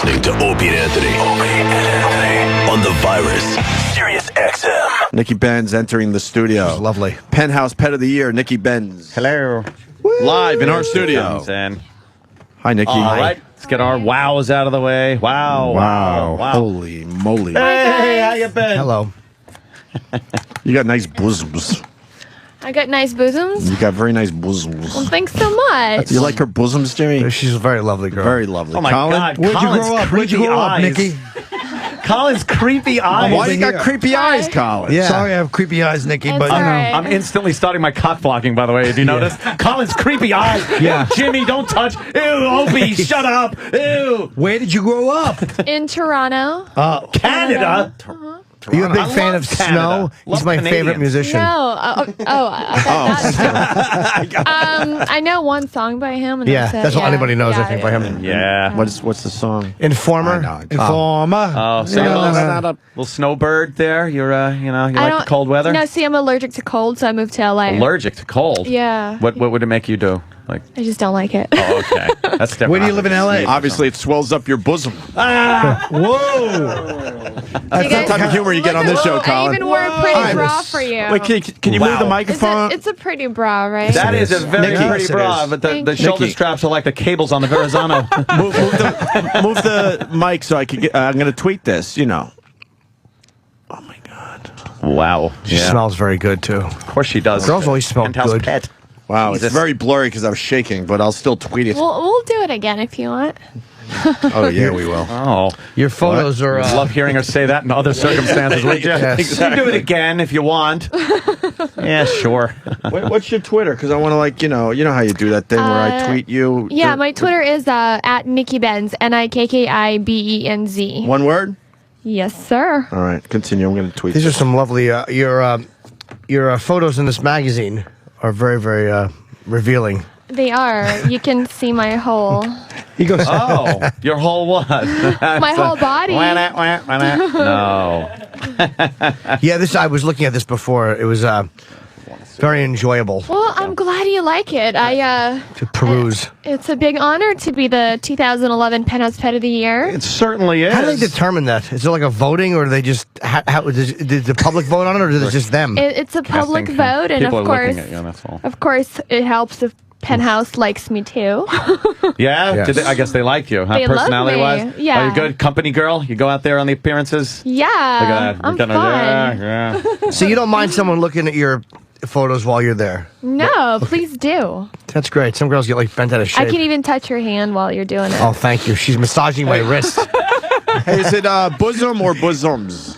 listening to Opie and Anthony. On the virus, Sirius-XM. Nikki Benz entering the studio. Lovely. Penthouse Pet of the Year, Nikki Benz. Hello. Live in our studio. Hi, Nikki. All right, let's get our wows out of the way. Wow. Holy moly. Hey, how you been? Hello. You got nice bosoms. I got nice bosoms. You got very nice bosoms. Well, thanks so much. You like her bosoms, Jimmy? She's a very lovely girl. Very lovely. Oh, my Colin? God. Where'd you Colin's grow up? Where'd you creepy grow up, eyes. Nikki? Colin's creepy eyes. Why you got creepy eyes, Colin? Yeah. Sorry I have creepy eyes, Nikki, It's but all you know. right. I'm instantly starting my cock blocking, by the way. Have you noticed? Colin's creepy eyes. Yeah. Jimmy, don't touch. Ew, Opie, shut up. Ew. Where did you grow up? In Toronto. Canada. Are you a big I fan love of Canada. Snow? He's Love my Canadians. favorite musician. No. I know one song by him. And Yeah, that's all anybody knows, I think, by him. Yeah. What's the song? Informer. I know. Informer. Oh, so Yeah, little snowbird there. You're, you like the cold weather? No, see, I'm allergic to cold, so I moved to LA. Allergic to cold? Yeah. What would it make you do? Like, I just don't like it. oh, okay. That's different. Where do you live in LA? Obviously, it swells up your bosom. Whoa. That's the type of humor you get on this show, I Colin. even wore a pretty All right. bra for you. Wait, can you move the Wow. microphone? It's a pretty bra, right? That is a very Nikki. pretty Yes, it bra, is. but the Thank shoulder you. straps are like the cables on the Verrazano. move the mic so I can get. I'm going to tweet this. You know. Oh my God. Wow. She smells very good, too. Of course she does. Girls always smell Penthouse good. Pet. Wow, Jesus. it's very blurry because I was shaking, but I'll still tweet it. We'll do it again if you want. Oh yeah, we will. Oh. Your photos are... Love hearing her say that in other circumstances, would you? Yes. You can do it again if you want. Yeah, sure. What's your Twitter? Because I want to, you know how you do that thing where I tweet you. Yeah, my Twitter is at Nikki Benz, NIKKIBENZ. One word. Yes, sir. All right, continue. I'm going to tweet. These are some lovely... your photos in this magazine are very, very revealing. They are. You can see my whole He goes... Oh, your whole what? my whole body. No. Yeah, I was looking at this before. It was very enjoyable Well, I'm glad you like it. to peruse. It's a big honor to be the 2011 Penthouse Pet of the Year. It certainly is. How do they determine that? Is it like a voting, or do they just... did the public vote on it, or is it just them? It's a public Casting. vote, and People of are course, looking at you, that's all. of course, it helps if Penthouse likes me too. Yeah? Yes. I guess they liked you, huh? They love Personality-wise? me. Yeah. Are you good company girl? You go out there on the appearances? Yeah, Look at that. I'm Kinda- fun. Yeah. So you don't mind someone looking at your photos while you're there? No, please do. That's great. Some girls get like bent out of shape. I can even touch your hand while you're doing it. Oh, thank you. She's massaging my wrist. Hey, is it bosom or bosoms?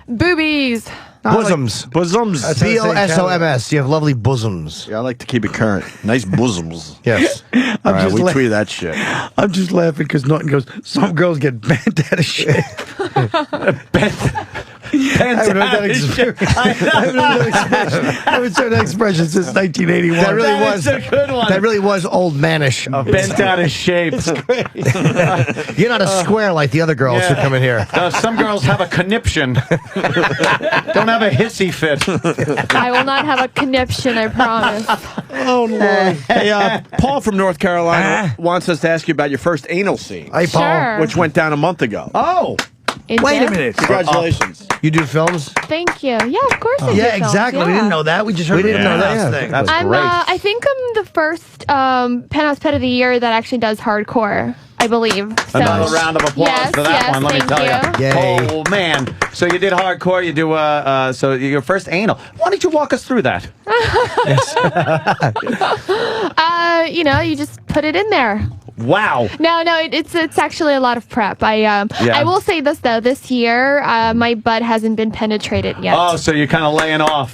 Boobies. Bosoms. Bosoms. BOSOMS. You have lovely bosoms. Yeah, I like to keep it current. Nice bosoms. Yes. All right, just we la- tweet that shit. I'm just laughing because Norton goes, some girls get bent out of shape. I haven't heard that expression. I haven't heard that expression since 1981. That really was a good one. That really was old manish. Bent out of shape. You're not a square like the other girls who come in here. Some girls have a conniption. Don't have a hissy fit. I will not have a conniption, I promise. Oh Lord. Hey, Paul from North Carolina wants us to ask you about your first anal scene, Hey, Paul. Sure. which went down a month ago. Oh, It wait a did? minute. Congratulations. You do films? Thank you. Yeah, of course I do Yeah, films, exactly. We yeah. didn't know that. We just heard We didn't know that. last Yeah. thing. That's I'm, great. I think I'm the first Penthouse Pet of the Year that actually does hardcore, I believe. So. Another round of applause Yes, for that yes, one, let me thank tell you. you. Yay. Oh, man. So you did hardcore, you do, so your first anal. Why don't you walk us through that? You just put it in there. Wow. No, it's actually a lot of prep. I will say this though, this year my butt hasn't been penetrated yet. Oh, so you're kind of laying off.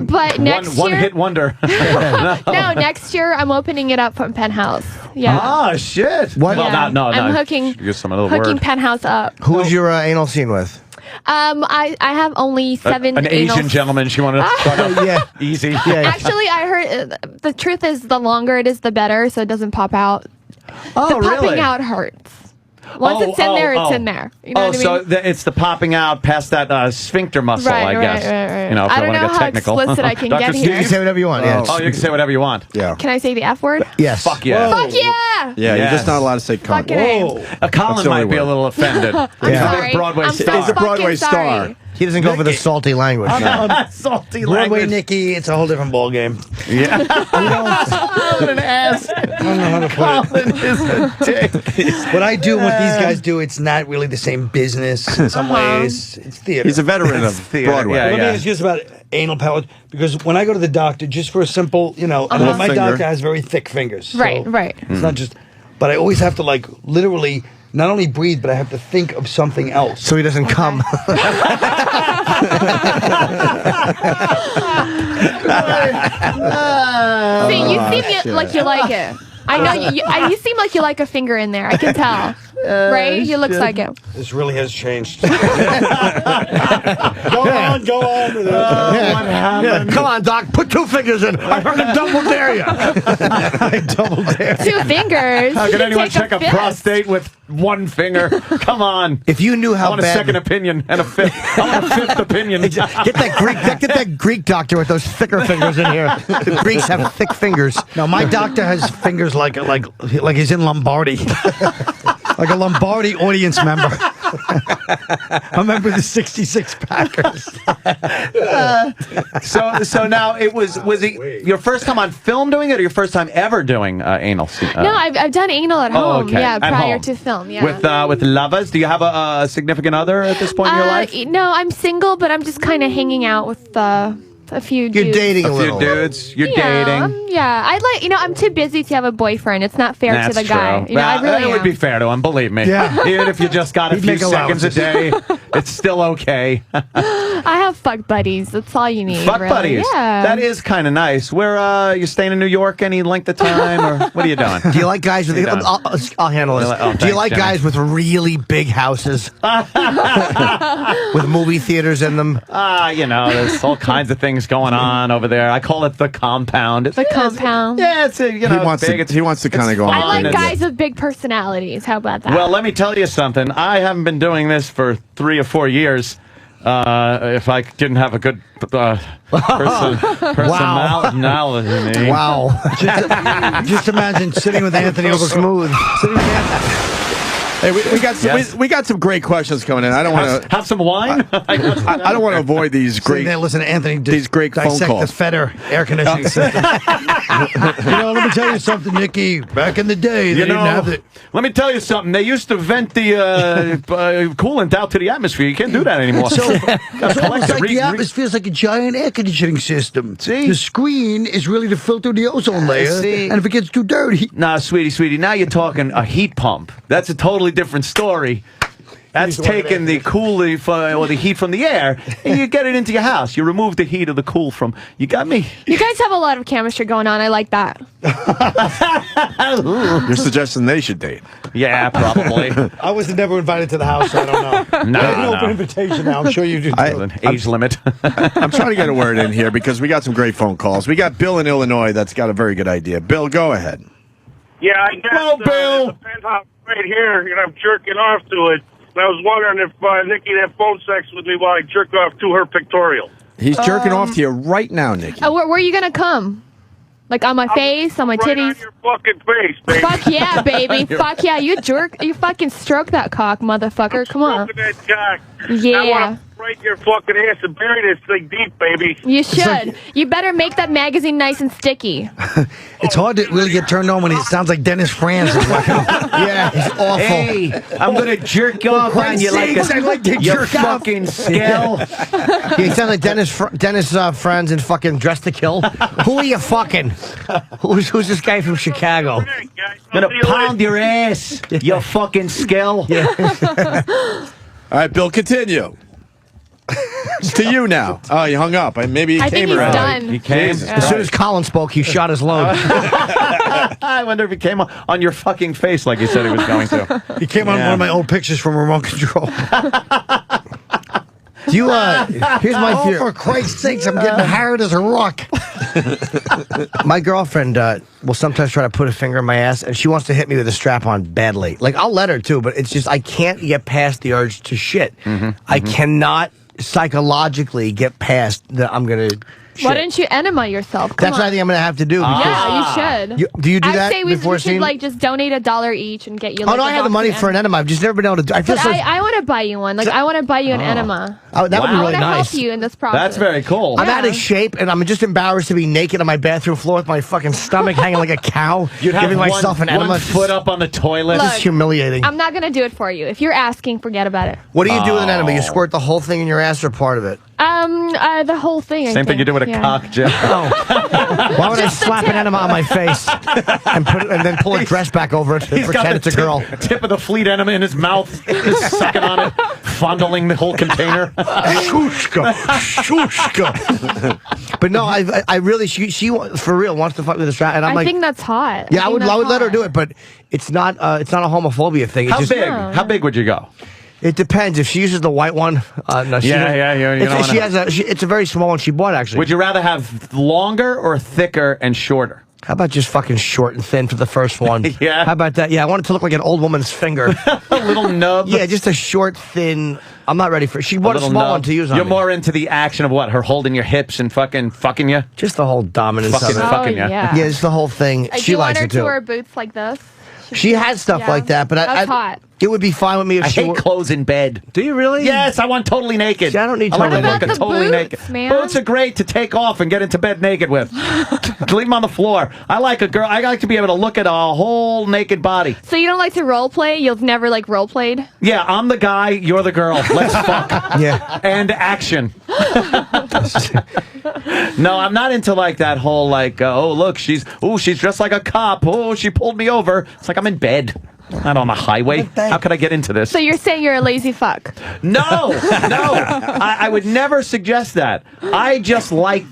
But next One year, hit wonder. no, next year I'm opening it up from Penthouse. Yeah. Ah, shit. What? Well, Yeah. no. I'm hooking Use some other hooking word. Penthouse up. Who was your anal scene with? I have only 7 An anal Asian gentleman. She wanted to start off Yeah. easy. Yeah. Actually, I heard the truth is the longer it is, the better, so it doesn't pop out. Oh, the popping really? out hurts. Once it's in there, it's in there. You know what I mean? So it's the popping out past that sphincter muscle, I guess. Right. You know, if I I don't want to know get how technical. explicit I can get You here. can say whatever you want. Yeah, Oh, you can say whatever you want. yeah. Can I say the F word? Yes. Fuck yeah. Fuck yeah! Yeah, you're just not allowed to say cunt. Fucking A. Whoa. Colin the might only be a word. little offended. I'm He's a sorry. big Broadway I'm star. He's a Broadway fucking star. sorry. He doesn't go for the salty language. Salty Broadway language. Nikki, it's a whole different ball game. Yeah. What an ass. I don't know how to put it. Colin is a dick. What I do and what these guys do, it's not really the same business in some ways. It's theater. He's a veteran of theater, Broadway. yeah, Let me ask you this about anal pellet, because when I go to the doctor, just for a simple, my Finger. doctor has very thick fingers. So Right. It's not just, but I always have to literally not only breathe, but I have to think of something else. So he doesn't come. See, you seem like you like it. I know you seem like you like a finger in there. I can tell. Right? You looks like it. This really has changed. Go on. What happened? Come on, Doc. Put 2 fingers in. I heard him double dare you. I double dare. 2 fingers. How You can anyone take check a fist. prostate with 1 finger? Come on. If you knew I how want a bad. second opinion and a fifth. I want a 5th opinion. Get that Greek doctor with those thicker fingers in here. The Greeks have thick fingers. No, my doctor has fingers like he's in Lombardi. Like a Lombardi audience member. A member of the 66 Packers. So now it was it your first time on film doing it, or your first time ever doing anal? No, I've done anal at home. okay. Yeah, At prior home. to film. Yeah. With lovers. Do you have a significant other at this point in your life? No, I'm single, but I'm just kind of hanging out with a few dudes. You're dating a A few little. dudes. You're Yeah, dating. yeah. I'm too busy to have a boyfriend. It's not fair That's to the guy. true. I really it would am. be fair to him, believe me. Yeah. Even if you just got a He'd few make seconds a day, it's still okay. I have fuck buddies. That's all you need. Fuck really. buddies. Yeah. That is kind of nice. Where you staying in New York any length of time, or what are you doing? Do you like guys with? I'll handle this. Oh, Do you thanks, like Jenny. guys with really big houses with movie theaters in them? There's all kinds of things going on over there. I call it the compound. It's The compound. Yeah, it's He wants big. to. He wants to kind of go I on. like It's- guys with big personalities. How about that? Well, let me tell you something. I haven't been doing this for 3 or 4 years. If I didn't have a good personality. Wow. Just imagine sitting with Anthony over smooth. Hey, we got some. Yes. We got some great questions coming in. I don't want to. Have some wine? I don't want to avoid these Sitting great. there, listen to Anthony These great phone dissect calls. the Feder air conditioning system. Let me tell you something, Nikki. Back in the day, they didn't have it. Let me tell you something. They used to vent the coolant out to the atmosphere. You can't do that anymore. So Gotta it's collect almost it. like the atmosphere is like a giant air conditioning system. See? The screen is really to filter the ozone layer, See? and if it gets too dirty, Nah, sweetie, now you're talking a heat pump. That's a totally different story. That's taking the or the heat from the air, and you get it into your house. You remove the heat or the cool from. You got me? you guys have a lot of chemistry going on. I like that. You're suggesting they should date. Yeah, probably. I was never invited to the house, so I don't know. No, I have an no. open invitation now. I'm sure you do. Too. There's an age limit. I'm trying to get a word in here because we got some great phone calls. We got Bill in Illinois that's got a very good idea. Bill, go ahead. Yeah, I got Hello, Bill. the penthouse right here, and I'm jerking off to it. And I was wondering if Nikki'd have phone sex with me while I jerk off to her pictorial. He's jerking off to you right now, Nikki. Where are you gonna come? Like on my face, on my Right titties? on your fucking face, baby. Fuck yeah, baby. Fuck yeah. You fucking stroke that cock, motherfucker. Come on. Stroking that cock. I Yeah. want to break your fucking ass and bury this thing deep, baby. You should. You better make that magazine nice and sticky. It's hard to really get turned on when it sounds like Dennis Franz is working. Yeah, he's awful. Hey, I'm gonna jerk off on you like sakes, I like to you jerk off. fucking scale. He sounds like Dennis Franz in fucking Dress to Kill. Who are you fucking? Who's this guy from Chicago? Hey, guys, I'm I'll gonna see you pound later. your ass, you fucking scale. All right, Bill, continue. It's to you now. Oh, you hung up. Maybe he I came think he's around. done. He came. As soon as Colin spoke, he shot his load. I wonder if he came on your fucking face like he said he was going to. He came on Yeah. one of my old pictures from remote control. Do you, here's my fear. Oh, for Christ's sakes, I'm getting hard as a rock. My girlfriend will sometimes try to put a finger in my ass, and she wants to hit me with a strap-on badly. Like, I'll let her, too, but it's just I can't get past the urge to shit. I cannot psychologically get past that I'm going to shit. Why don't you enema yourself? Come That's on. what I think I'm going to have to do. Yeah, you should. Do you do I'd that say we before should scene? like just donate $1 each and get you. Like, Oh, no, I have the money for an enema. I've just never been able to do I feel But so... I want to buy you one. Like, I want to buy you an enema. Oh, that would be I really want to nice. help you in this process. That's very cool. I'm out of shape, and I'm just embarrassed to be naked on my bathroom floor with my fucking stomach hanging like a cow, You'd have giving myself an enema. one foot up on the toilet. Look, It's humiliating. I'm not gonna do it for you. If you're asking, forget about it. What do you do with an enema? You squirt the whole thing in your ass or part of it? The whole thing. Same thing you do with a cock, Jim. Why would I slap an enema on my face and then pull a dress back over it and He's got pretend the it's a girl? tip of the fleet enema in his mouth, just sucking on it, fondling the whole container. Shushka, shushka. But no, I really, she for real wants to fuck with a strap, and I'm I like, think that's hot. yeah, I would let her hot. do it, but it's not a homophobia thing. It's How just, big? How big would you go? It depends. If she uses the white one, no, she Yeah, you don't she wanna- has it's a very small one she bought actually. Would you rather have longer or thicker and shorter? How about just fucking short and thin for the first one? Yeah. How about that? Yeah, I want it to look like an old woman's finger. A little nub. Yeah, just a short, thin. I'm not ready for it. She bought a little small nub. one to use on You're me. more into the action of what? Her holding your hips and fucking you? Just the whole dominance Fucking of it. fucking ya. yeah. Yeah, just the whole thing. Do She you want likes her it to too. wear boots like this? She has stuff Yeah. like that, but That's hot. It would be fine with me if I she hate were. clothes in bed. Do you really? Yes, I want totally naked. See, I don't need I like totally to look naked. at totally What about the naked. boots, man? Boots are great to take off and get into bed naked with. Leave them on the floor. I like a girl. I like to be able to look at a whole naked body. So you don't like to role play? You've never like role played? Yeah, I'm the guy. You're the girl. Let's fuck. Yeah. And action. No, I'm not into like that whole like, oh look, she's dressed like a cop. Oh, she pulled me over. It's like I'm in bed. Not on the highway. How could I get into this? So you're saying you're a lazy fuck? No. I would never suggest that. I just like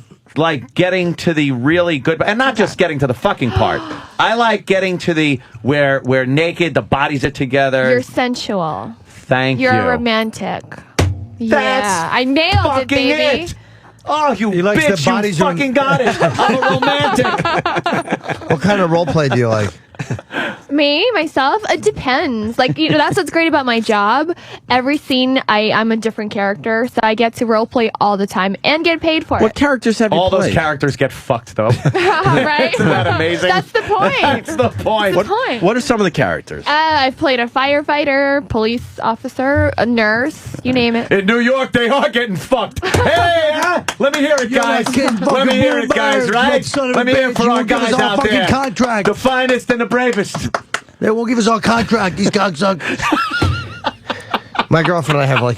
getting to the really good, and not just getting to the fucking part. I like getting to the where naked, the bodies are together. You're sensual. Thank you. You're a romantic. Yeah, I nailed it, fucking baby. it. Oh, you He likes bitch, the bodies you doing- fucking got it. I'm a romantic. What kind of role play do you like? Me, myself, it depends. Like, you know, that's what's great about my job. Every scene, I'm a different character, so I get to role play all the time and get paid for What it. characters have you All played? those characters get fucked, though. Right? Isn't that amazing? That's the point. That's the point. That's the point. What are some of the characters? I've played a firefighter, police officer, a nurse, you name it. In New York, they are getting fucked. Hey, let me hear it, guys. Let me hear it, guys, right? Let me hear it for our guys out there. Contract. The finest and the bravest. They won't give us our contract. These cocksuckers. My girlfriend and I have like,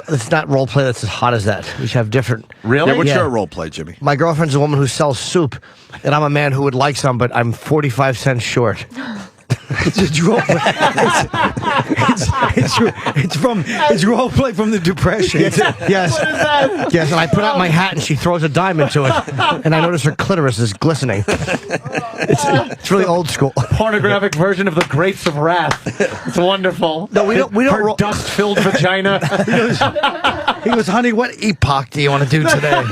it's not role play that's as hot as that. We have different. Really? Yeah, what's Yeah. your role play, Jimmy? My girlfriend's a woman who sells soup, and I'm a man who would like some, but I'm 45 cents short. It's role play. It's role play from the Depression. Yes. Yes, and I put out my hat and she throws a dime into it, and I notice her clitoris is glistening. It's really old school. Pornographic version of the Grapes of Wrath. It's wonderful. No, we don't Her dust-filled vagina. He goes, honey, what epoch do you want to do today?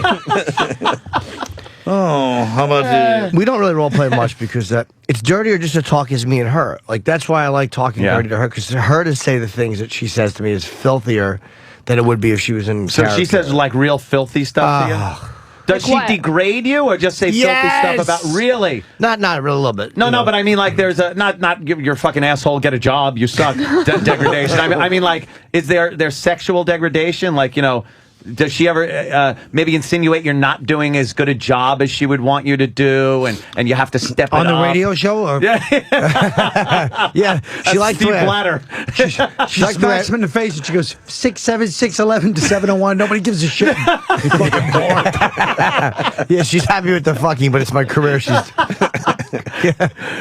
Oh, how about We don't really role play much because it's dirtier just to talk as me and her. Like, that's why I like talking Yeah. dirty to her, because her to say the things that she says to me is filthier than it would be if she was in So character. she says like real filthy stuff to you? Does she what? degrade you or just say filthy stuff about really? Not really, a little bit. No, but I mean like there's a not give your fucking asshole, get a job, you suck degradation. I mean like is there sexual degradation, like, you know, does she ever maybe insinuate you're not doing as good a job as she would want you to do, and you have to step on it the up? radio show? Or? Yeah, Yeah, she likes Steve to Bladder. She likes smacks him in the face and she goes 6'7", 6'11" to 701. Nobody gives a shit. You fucking moron. Yeah, she's happy with the fucking, but it's my career. She's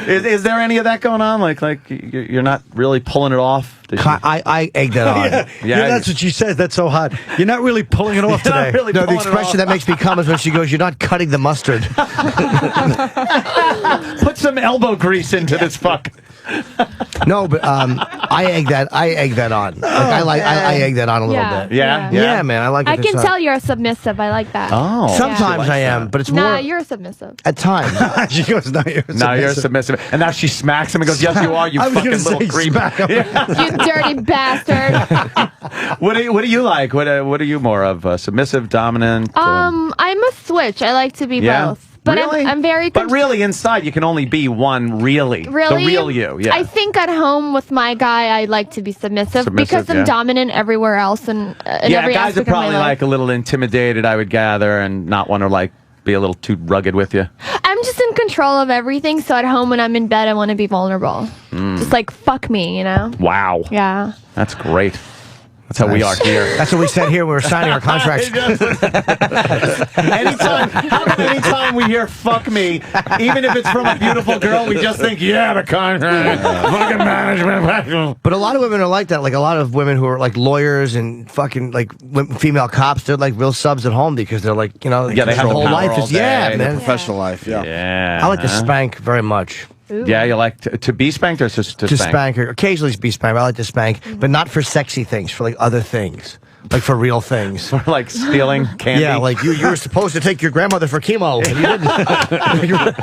Is there any of that going on? Like you're not really pulling it off? Did you- I egg that on. Yeah, that's what she says. That's so hot. You're not really pulling it off You're not today. really No, the pulling it expression off. that makes me come is when she goes, "You're not cutting the mustard." Put some elbow grease into this fuck. No, but I egg that on. Like, I egg that on a little Yeah. bit. Yeah? Man, I like it. I can tell you're submissive. I like that. Oh. Sometimes I am, but it's Nah, more you're submissive. at times. She goes, "No, you're Now you're submissive. And now she smacks him and goes, "Yes, you are, you I was fucking gonna little say creep." smack him. You dirty bastard. What do you like? What are you more of? Submissive, dominant? I'm a switch. I like to be both. But really? I'm very. But really, inside you can only be one. Really, Really? the real you. Yeah. I think at home with my guy, I like to be submissive because I'm yeah. dominant everywhere else and in yeah, every guys are aspect of my probably life. like a little intimidated, I would gather, and not want to like be a little too rugged with you. I'm just in control of everything. So at home when I'm in bed, I want to be vulnerable. Just like fuck me, you know? Wow. Yeah. That's great. That's how we are here. That's what we said here when we were signing our contracts. Anytime we hear "fuck me," even if it's from a beautiful girl, we just think, "Yeah, the contract, fucking management." But a lot of women are like that. Like a lot of women who are like lawyers and fucking like female cops, they're like real subs at home because they're like, you know, Yeah, they have their the whole power life all is day, man. Professional life, yeah. Yeah. I like to spank very much. Ooh. Yeah, you like to be spanked or just to To spank? spank or occasionally be spanked. I like to spank, but not for sexy things, for like other things. Like for real things. Or like stealing candy? Yeah, like you were supposed to take your grandmother for chemo. And you didn't.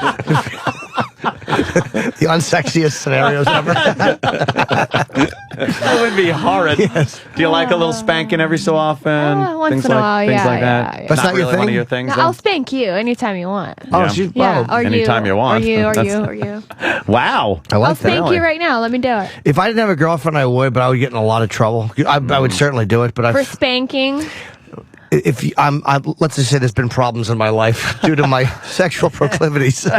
The unsexiest scenarios ever. That would be horrid. Yes. Do you like a little spanking every so often? Once things in a like, while, things yeah, like that. yeah. That's not your really one of thing? your things. No, though? I'll spank you anytime you want. Oh, Yeah. she, Yeah, wow. or anytime you want. Or you, or That's- you, or you. Wow. I like I'll that. spank you right now. Let me do it. If I didn't have a girlfriend, I would, but I would get in a lot of trouble. I would certainly do it, but For spanking. if let's just say there's been problems in my life due to my sexual proclivities. So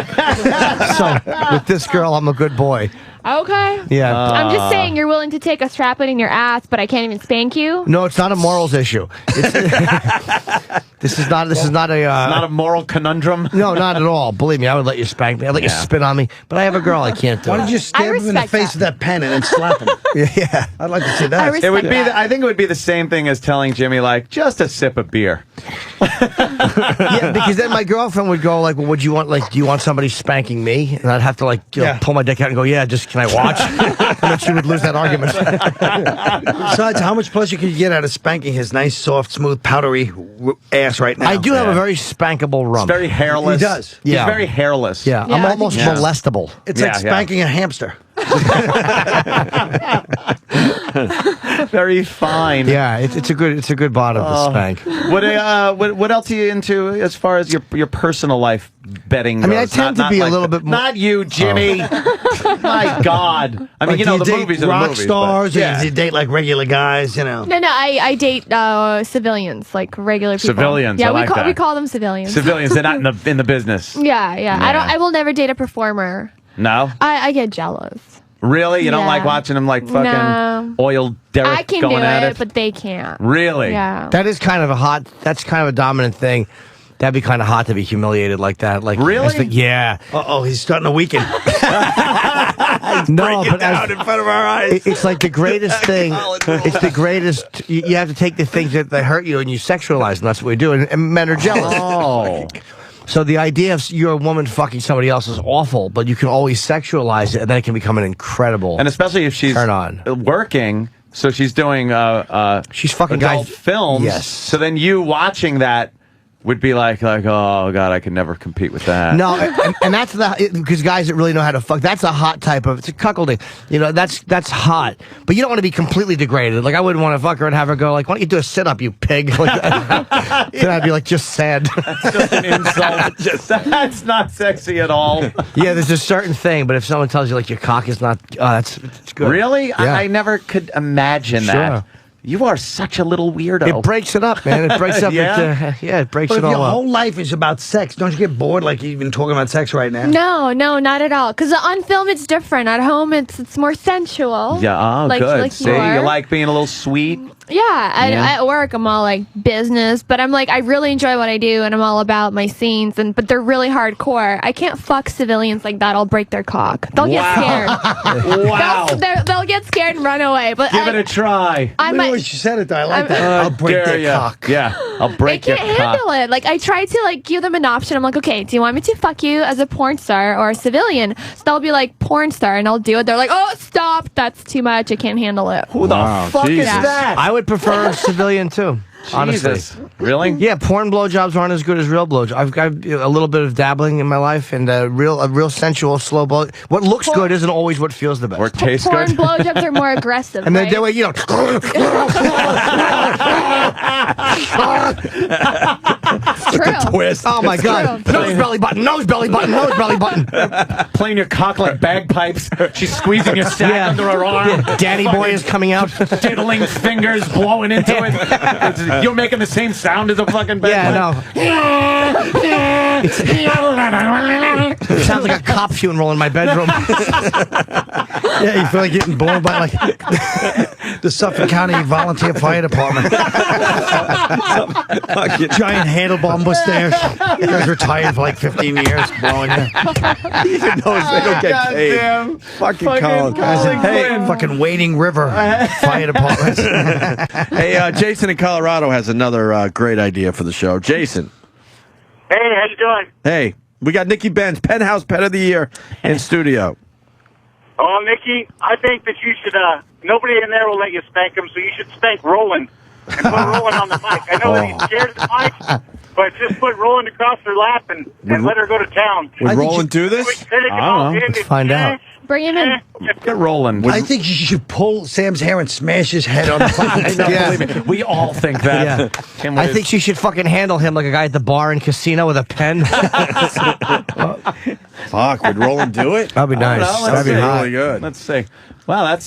with this girl, I'm a good boy. Okay. Yeah. I'm just saying you're willing to take a strap-on in your ass, but I can't even spank you. No, it's not a morals issue. This is not a. Not a moral conundrum. No, not at all. Believe me, I would let you spank me. I'd let you spit on me. But I have a girl, I can't do Why it. don't you stab him in the respect face that. with that pen and then slap him? Yeah. I'd like to see I that. respect It would be. that. I think it would be the same thing as telling Jimmy, like, just a sip of beer. Yeah, because then my girlfriend would go like, "Well, would you want like, do you want somebody spanking me?" And I'd have to like, you know, Yeah. pull my dick out and go, "Yeah, just can I watch?" And then she would lose that argument. Besides, how much pleasure could you get out of spanking his nice, soft, smooth, powdery ass right now? I do have a very spankable rump. Very hairless. He does. He's Yeah. very hairless. Yeah, Yeah, I'm I almost think- Yeah. molestable. It's Yeah, like yeah. spanking a hamster. Very fine. Yeah, it's a good bottom to spank. What else are you into as far as your personal life betting goes? I mean, I tend to be a little bit more- Not you, Jimmy. My God. I mean, Like, you know, do the date movies are the rock movies. stars, but- or do you date like regular guys? You know. No, I date civilians, like regular people. Civilians, Yeah, I like that. we call them civilians. Civilians, they're not in the business. Yeah. Yeah. I will never date a performer. No? I get jealous. Really? You don't Yeah. like watching them like fucking No. oil derrick I can do going at it, but they can't. Really? Yeah. That's kind of a dominant thing. That'd be kind of hot to be humiliated like that. Like, Really? I think- yeah. Uh-oh, he's starting to weaken. No, but Down in front of our eyes. it's like the greatest thing. It's the greatest. You have to take the things that hurt you and you sexualize them. That's what we do. And men are jealous. Oh. So the idea of you're a woman fucking somebody else is awful, but you can always sexualize it, and then it can become an incredible. And especially if she's Turn on. working, so she's doing she's fucking adult guys. films. Yes. So then you watching that would be like, oh God, I could never compete with that. No, and that's because guys that really know how to fuck. That's a hot type of. It's a cuckolding. You know, that's hot. But you don't want to be completely degraded. Like I wouldn't want to fuck her and have her go like, "Why don't you do a sit up, you pig?" Like, then I'd be like, just sad. Just an insult. That's not sexy at all. Yeah, there's a certain thing, but if someone tells you like your cock is not, it's good. Really? Yeah. I never could imagine that. Sure. You are such a little weirdo. It breaks it up, man. It breaks up. Yeah? It breaks But it if all your up. whole life is about sex, don't you get bored like you've been talking about sex right now? No, not at all. Because on film it's different. At home it's more sensual. Yeah, oh, like, good. Like See, you are. you like being a little sweet. Yeah, Yeah. at work I'm all like business, but I'm like I really enjoy what I do, and I'm all about my scenes, but they're really hardcore. I can't fuck civilians like that. I'll break their cock. They'll get scared. Wow. They'll get scared and run away. But Give it a try. I Wait, might. way she said it, though. I like that. I'll break Dare their ya. cock. Yeah, I'll They break your can't cock. handle it. Like, I try to, like, give them an option. I'm like, okay, do you want me to fuck you as a porn star or a civilian? So they'll be like, porn star, and I'll do it. They're like, oh, stop. That's too much. I can't handle it. Who the fuck Jesus. is that? I would prefer civilian too. Honestly. Jesus. Really? Yeah, porn blowjobs aren't as good as real blowjobs. I've got a little bit of dabbling in my life, and a real sensual slow blow. What looks good isn't always what feels the best. Or taste Porn good? blowjobs are more aggressive, and right? then they you know. True. Twist. Oh my God! Nose belly button. Nose belly button. Nose belly button. Playing your cock like bagpipes. She's squeezing your sack under her arm. Yeah, Daddy boy is coming out. Diddling fingers, blowing into it. You're making the same sound as a fucking bagpipe. Yeah, no. It sounds like a cop funeral in my bedroom. Yeah, you feel like getting blown by like the Suffolk County Volunteer Fire Department. Giant handlebar mustache. You guys retired for like 15 years, blowing you. Even those, they don't get paid. Goddamn. Fucking Fucking Colin. Colin Hey, Quinn. Fucking Wading River Fire Department. hey, Jason in Colorado has another great idea for the show. Jason. Hey, how you doing? Hey, we got Nikki Benz, Penthouse Pet of the Year in studio. Oh, Nikki, I think that you should, nobody in there will let you spank him, so you should spank Roland and put Roland on the mic. I know that he's scared of the mic, but just put Roland across her lap and let her go to town. Would Roland do this? Let's find out. Bring him in. Get rolling. I think you should pull Sam's hair and smash his head on the mic. Yeah. Believe me, we all think that. Him with I his- think she should fucking handle him like a guy at the bar and casino with a pen. Fuck, would Roland do it? That'd be nice. Well, let's That'd be see. really good. Let's see. Wow,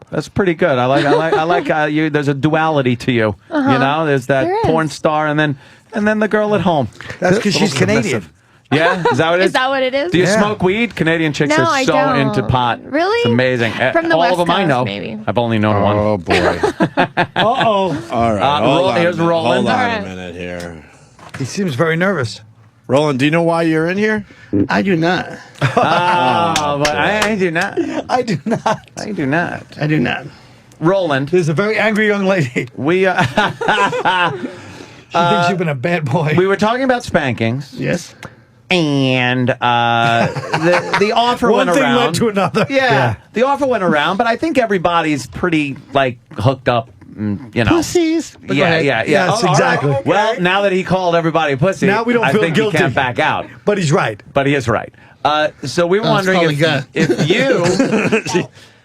that's pretty good. I like you. There's a duality to you. You know, there's that There is. porn star, and then the girl at home. That's because she's Canadian. Yeah, is that what it is? Is that what it is? Do you Yeah. smoke weed? Canadian chicks No, are I so don't. into pot. Really? It's amazing. From the all West of them I Coast, know. maybe. I've only known one. Oh, boy. Uh-oh. All right. Hold on here's a minute. Roland. Hold on All a right. minute here. He seems very nervous. Roland, do you know why you're in here? I do not. Oh, but I do not. I do not. I do not. I do not. Roland, There's a very angry young lady. we She thinks you've been a bad boy. we were talking about spankings. Yes. And the offer One went thing around. led to another. Yeah, the offer went around, but I think everybody's pretty like hooked up. You know, Pussies. But go Yeah, ahead. yeah. Yes, all right. exactly. Well, now that he called everybody pussy, Now we don't I feel think guilty. he can't back out. But he's right. But he is right. So we were wondering probably good.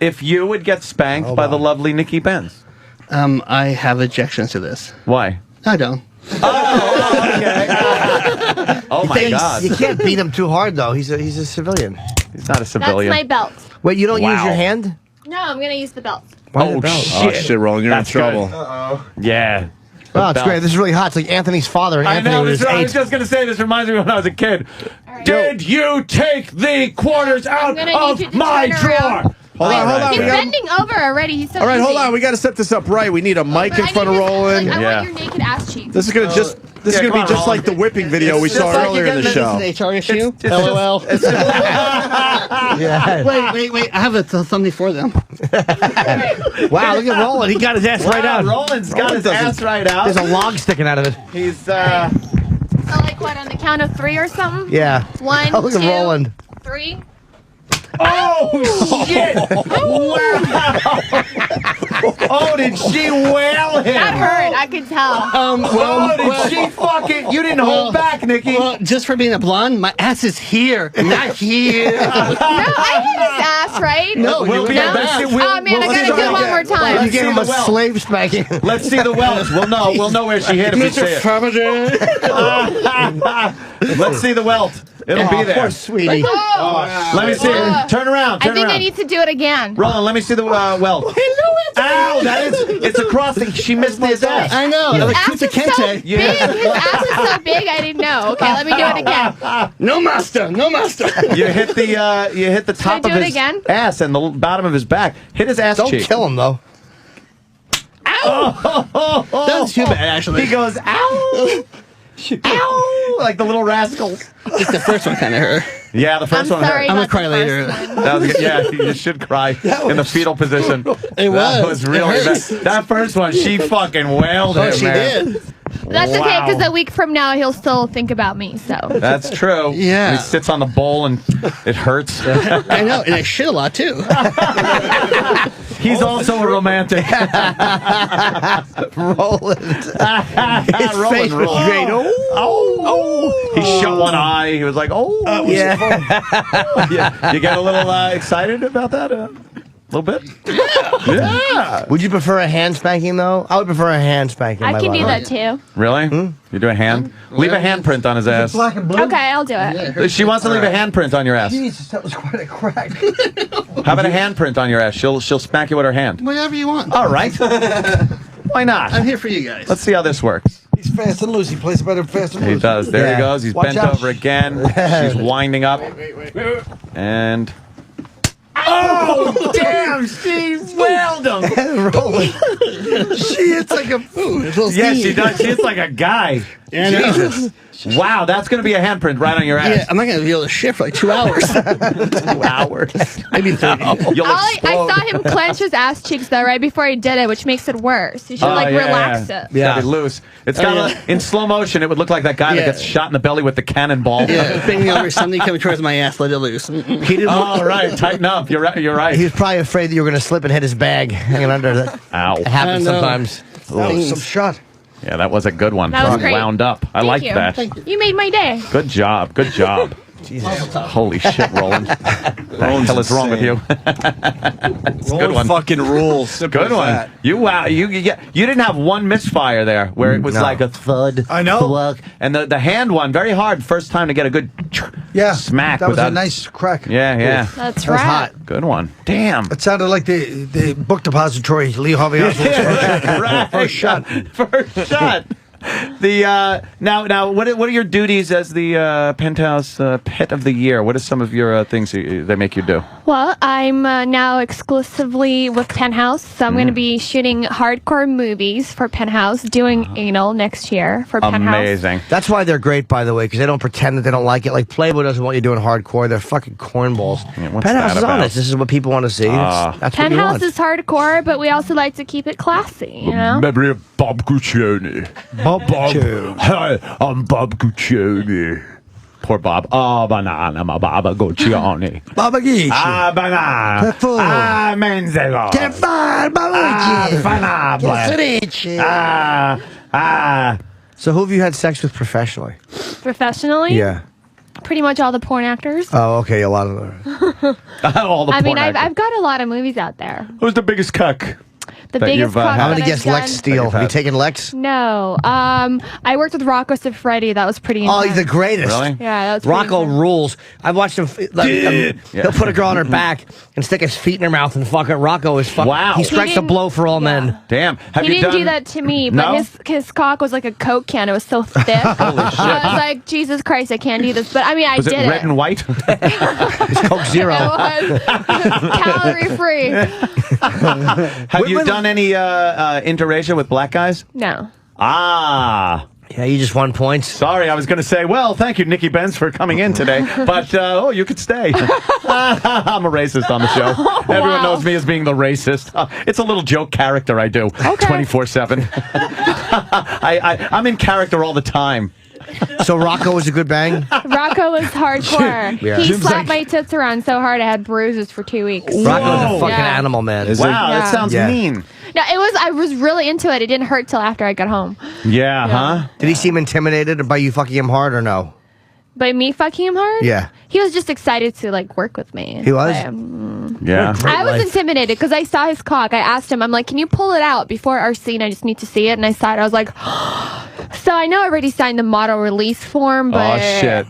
if you would get spanked by the lovely Nikki Benz. I have objections to this. Why? I don't. Oh my God, You can't beat him too hard, though. He's a civilian. he's not a That's civilian. my belt. Wait, you don't use Wow. your hand? No, I'm going to use the belt. Oh Oh, shit! shit, Roland, you're That's in trouble. Yeah. Oh, it's belt. great. This is really hot. It's like Anthony's father. And I Anthony know. was This, I was 8. just going to say this reminds me of when I was a kid. right. Did you take the quarters out gonna need you of to my turn drawer? around. Hold on, hold on. He's We gotta, bending over already. He's so all right, hold easy. on. We got to set this up right. We need a mic But in I front of need his- Roland. Like, I Yeah. want your naked ass cheeks. This is gonna just. This is Yeah, gonna be come on, just like Roland. the whipping video we It's saw just like earlier you're in the getting show. This is an HR issue. It's LOL. Yeah. Wait. I have something for them. Wow, look at Roland. He got his ass right out. Roland's got his Roland ass right out. There's a log sticking out of it. He's So like what, on the count of 3 or something? Yeah. 1, Oh, look 2, at Roland. 3. Oh shit! Wow! Oh, did she wail him? That hurt, I could tell. Oh, did she fucking? You didn't hold back, Nikki. Well, just for being a blonde, my ass is here, not here. No, I hit his ass, right? No, We'll be you able were to see. bad. Oh, man, I gotta do it one more time. You Let's gave see him the a welt. slave spanking. Let's see the welts. We'll know. We'll know where she hit if we see Mr. it. Farmager. Let's see the welt. It'll be there. Poor sweetie. Let me see it. Turn around. I Turn think around. I need to do it again. Roland, let me see the welt. Ow! That is. It's across the. She missed his ass. I know. His Like ass Kunta is so Kinte. big. His ass is so big, I didn't know. Okay, let me do it again. No master. No master. You hit the top do of it his again? ass and the bottom of his back. Hit his ass Don't cheek. kill him, though. That's too bad, actually. He goes, ow! Ow! Like the little rascals. Just the first one kind of hurt. Yeah, the first I'm one sorry hurt. I'm about gonna cry the later. first one. That was good. Yeah, you should cry in the fetal position. It That was. was really It hurts. bad. That first one, she fucking wailed him, She man. did. That's okay, Wow. because a week from now he'll still think about me. So That's true. Yeah. And he sits on the bowl and it hurts. I know, and I shit a lot too. He's also a romantic. Roland. His Roland face was rolled. great. Oh. He shut one eye. He was like, "Oh, Yeah. yeah." You get a little excited about that? A little bit? Yeah. Would you prefer a hand spanking, though? I would prefer a hand spanking. I my can do love. that too. Really? You do a hand? Leave a handprint on his ass. Black and blue. Okay, I'll do it. She wants to leave a handprint on your ass. Jesus, that was quite a crack. How about a handprint on your ass? She'll smack you with her hand. Whatever you want. All right. Why I'm not? here for you guys. Let's see how this works. He's fast and loose. He plays better fast and He loose. does. There Yeah. he goes. He's Watch bent out. over again. She's winding up. And. Oh, damn! She wailed him. She hits like a food. Yes, she does. She's like a guy. Yeah, I know. Jesus. Wow, that's going to be a handprint right on your Yeah, ass. I'm not gonna be able to shit for like 2 hours. 2 hours. Maybe 30. You'll I explode. saw him clench his ass cheeks though right before he did it, which makes it worse. You should relax it. Yeah, be loose. It's got yeah. in slow motion. It would look like that guy that Yeah. gets shot in the belly with the cannonball. Yeah, bring me over. Somebody coming towards my ass. Let it loose. Mm-mm. He didn't. All right, tighten up. You're right. You're right. He was probably afraid that you were going to slip and hit his bag hanging under. That Ow. It happens I know. sometimes. That was some shot. Yeah, that was a good one. That was great. Wound up. I Thank like you. that. You made my day. Good job. Good job. Holy shit, Roland. What the hell is wrong with you? It's a good one. Fucking rules. Simple Good as one. that. You didn't have one misfire there where it was No. like a thud. I know. thwunk. And the hand one, very hard. First time to get a good Yeah. smack. That was without, a nice crack. Yeah, yeah. That's That was right. hot. Good one. Damn. It sounded like the book depository, Lee Harvey Oswald. Right. First shot. First shot. The now what are your duties as the Penthouse Pet of the Year? What are some of your things they make you do? Well, I'm now exclusively with Penthouse, so I'm going to be shooting hardcore movies for Penthouse, doing anal next year for Penthouse. Amazing. That's why they're great, by the way, because they don't pretend that they don't like it. Like Playboy doesn't want you doing hardcore. They're fucking cornballs. Yeah, what's Penthouse that is about? honest. This is what people want to see. That's what you Penthouse want. is hardcore, but we also like to keep it classy, you know? Maybe Bob Guccione. Bob Guccione. Hi, I'm Bob Guccione. Poor Bob. Oh, banana, ma Baba Guccione. Baba Geach. Ah, banana. Careful. Ah, menzego. Ah. So who have you had sex with professionally? Professionally, Yeah. pretty much all the porn actors. Oh, okay. A lot of them. All the I mean, porn actors. I've got a lot of movies out there. Who's the biggest cuck? The That biggest you've, cock I'm that going to I've guess Lex done- Steele. you've Have you had. taken Lex? No, I worked with Rocco Siffredi. That was pretty Oh, intense. he's the greatest. Really? Yeah, that was pretty Rocco intense. rules. I've watched him. He'll put a girl on her back and stick his feet in her mouth and fuck it. Rocco is fucking. Wow. He He strikes a didn't- blow for all men. Damn. Have He you didn't done do that to me, but No? his cock was like a Coke can. It was so thick. Holy shit. I was like, Jesus Christ, I can't do this. But I mean, I Was did it red and white? It's Coke Zero. It was calorie free. Have you done any interracial with black guys? No. Ah. Yeah, you just won points. Sorry, I was going to say, well, thank you, Nikki Benz, for coming in today. But, you could stay. I'm a racist on the show. Everyone knows me as being the racist. It's a little joke character I do 24/7. I'm in character all the time. So Rocco was a good bang. Rocco was hardcore. Yeah. He Jim's slapped my tits around so hard I had bruises for 2 weeks. Rocco's a fucking Yeah. animal, man. Wow, Yeah. that sounds Yeah. mean. No, I was really into it. It didn't hurt till after I got home. Yeah, huh? Did he seem intimidated by you fucking him hard or no? By me fucking him hard? Yeah. He was just excited to like work with me. He was? Yeah. I was life. intimidated because I saw his cock. I asked him, I'm like, can you pull it out before our scene? I just need to see it. And I saw it. I was like, so I know I already signed the model release form, but Oh, shit.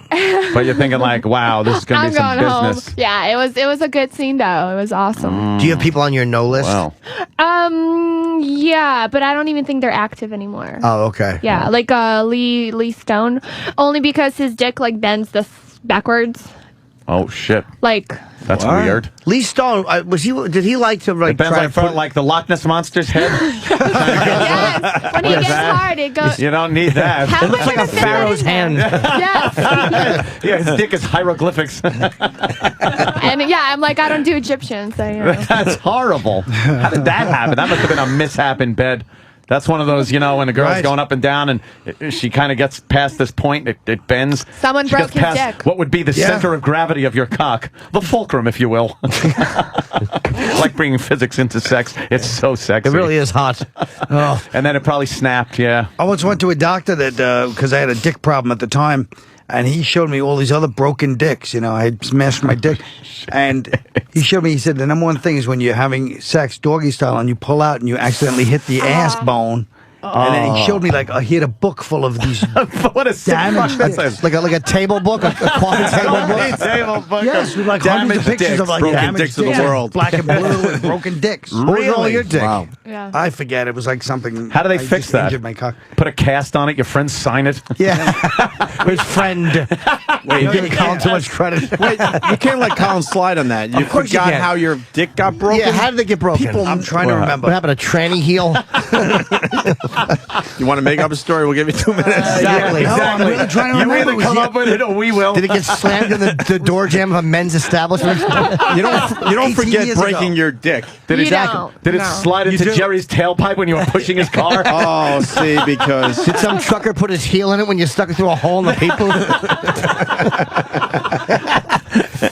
But you're thinking like, wow, this is going to I'm be some going business. home. Yeah, it was a good scene though. It was awesome. Do you have people on your no list? Wow. Yeah, but I don't even think they're active anymore. Oh, okay. Yeah, like Lee Stone, only because his dick like bends this backwards. Oh, shit. Like That's What? weird. Lee Stone, did he like to like Depends try on to put like the Loch Ness Monster's head. Yes. When he gets hard, it goes. You don't need that. How it looks like a pharaoh's hand. Yes. Yeah, his dick is hieroglyphics. And yeah, I'm like, I don't do Egyptian, so you know. That's horrible. How did that happen? That must have been a mishap in bed. That's one of those, when a girl's going up and down and she kind of gets past this point, it bends. Someone She broke gets his past dick. what would be the center of gravity of your cock. The fulcrum, if you will. Like bringing physics into sex. It's so sexy. It really is hot. Oh. And then it probably snapped, yeah. I once went to a doctor that because I had a dick problem at the time, and he showed me all these other broken dicks. I had smashed my dick, and he showed me. He said the number one thing is when you're having sex doggy style and you pull out and you accidentally hit the ass bone. And then he showed me he had a book full of these. What a sick damaged fuck. dicks. Like a table book, a coffee table book. Table book. Yes, with hundreds Damaged of pictures dicks, of broken damaged dicks of the dicks, world. black and blue, and broken dicks. What was wrong with your dick? Wow. Yeah. I forget. It was like something. How do they I fix just that? Injured my cock. Put a cast on it, your friends sign it. Yeah. His friend. Wait, You're giving Colin too much credit. Wait, you can't let Colin slide on that. You course you forgot can't. how your dick got broken? Yeah, how did they get broken? I'm trying to remember. What happened? A tranny heel? You want to make up a story? We'll give you 2 minutes. Exactly. No, I'm really trying to You remember. either come up with it or we will. Did it get slammed in the door jam of a men's establishment? You don't 18 forget years breaking ago. your dick. Did You it, don't. did it No. slide into do. Jerry's tailpipe when you were pushing his car? Oh, see, because Did some trucker put his heel in it when you stuck it through a hole in the people?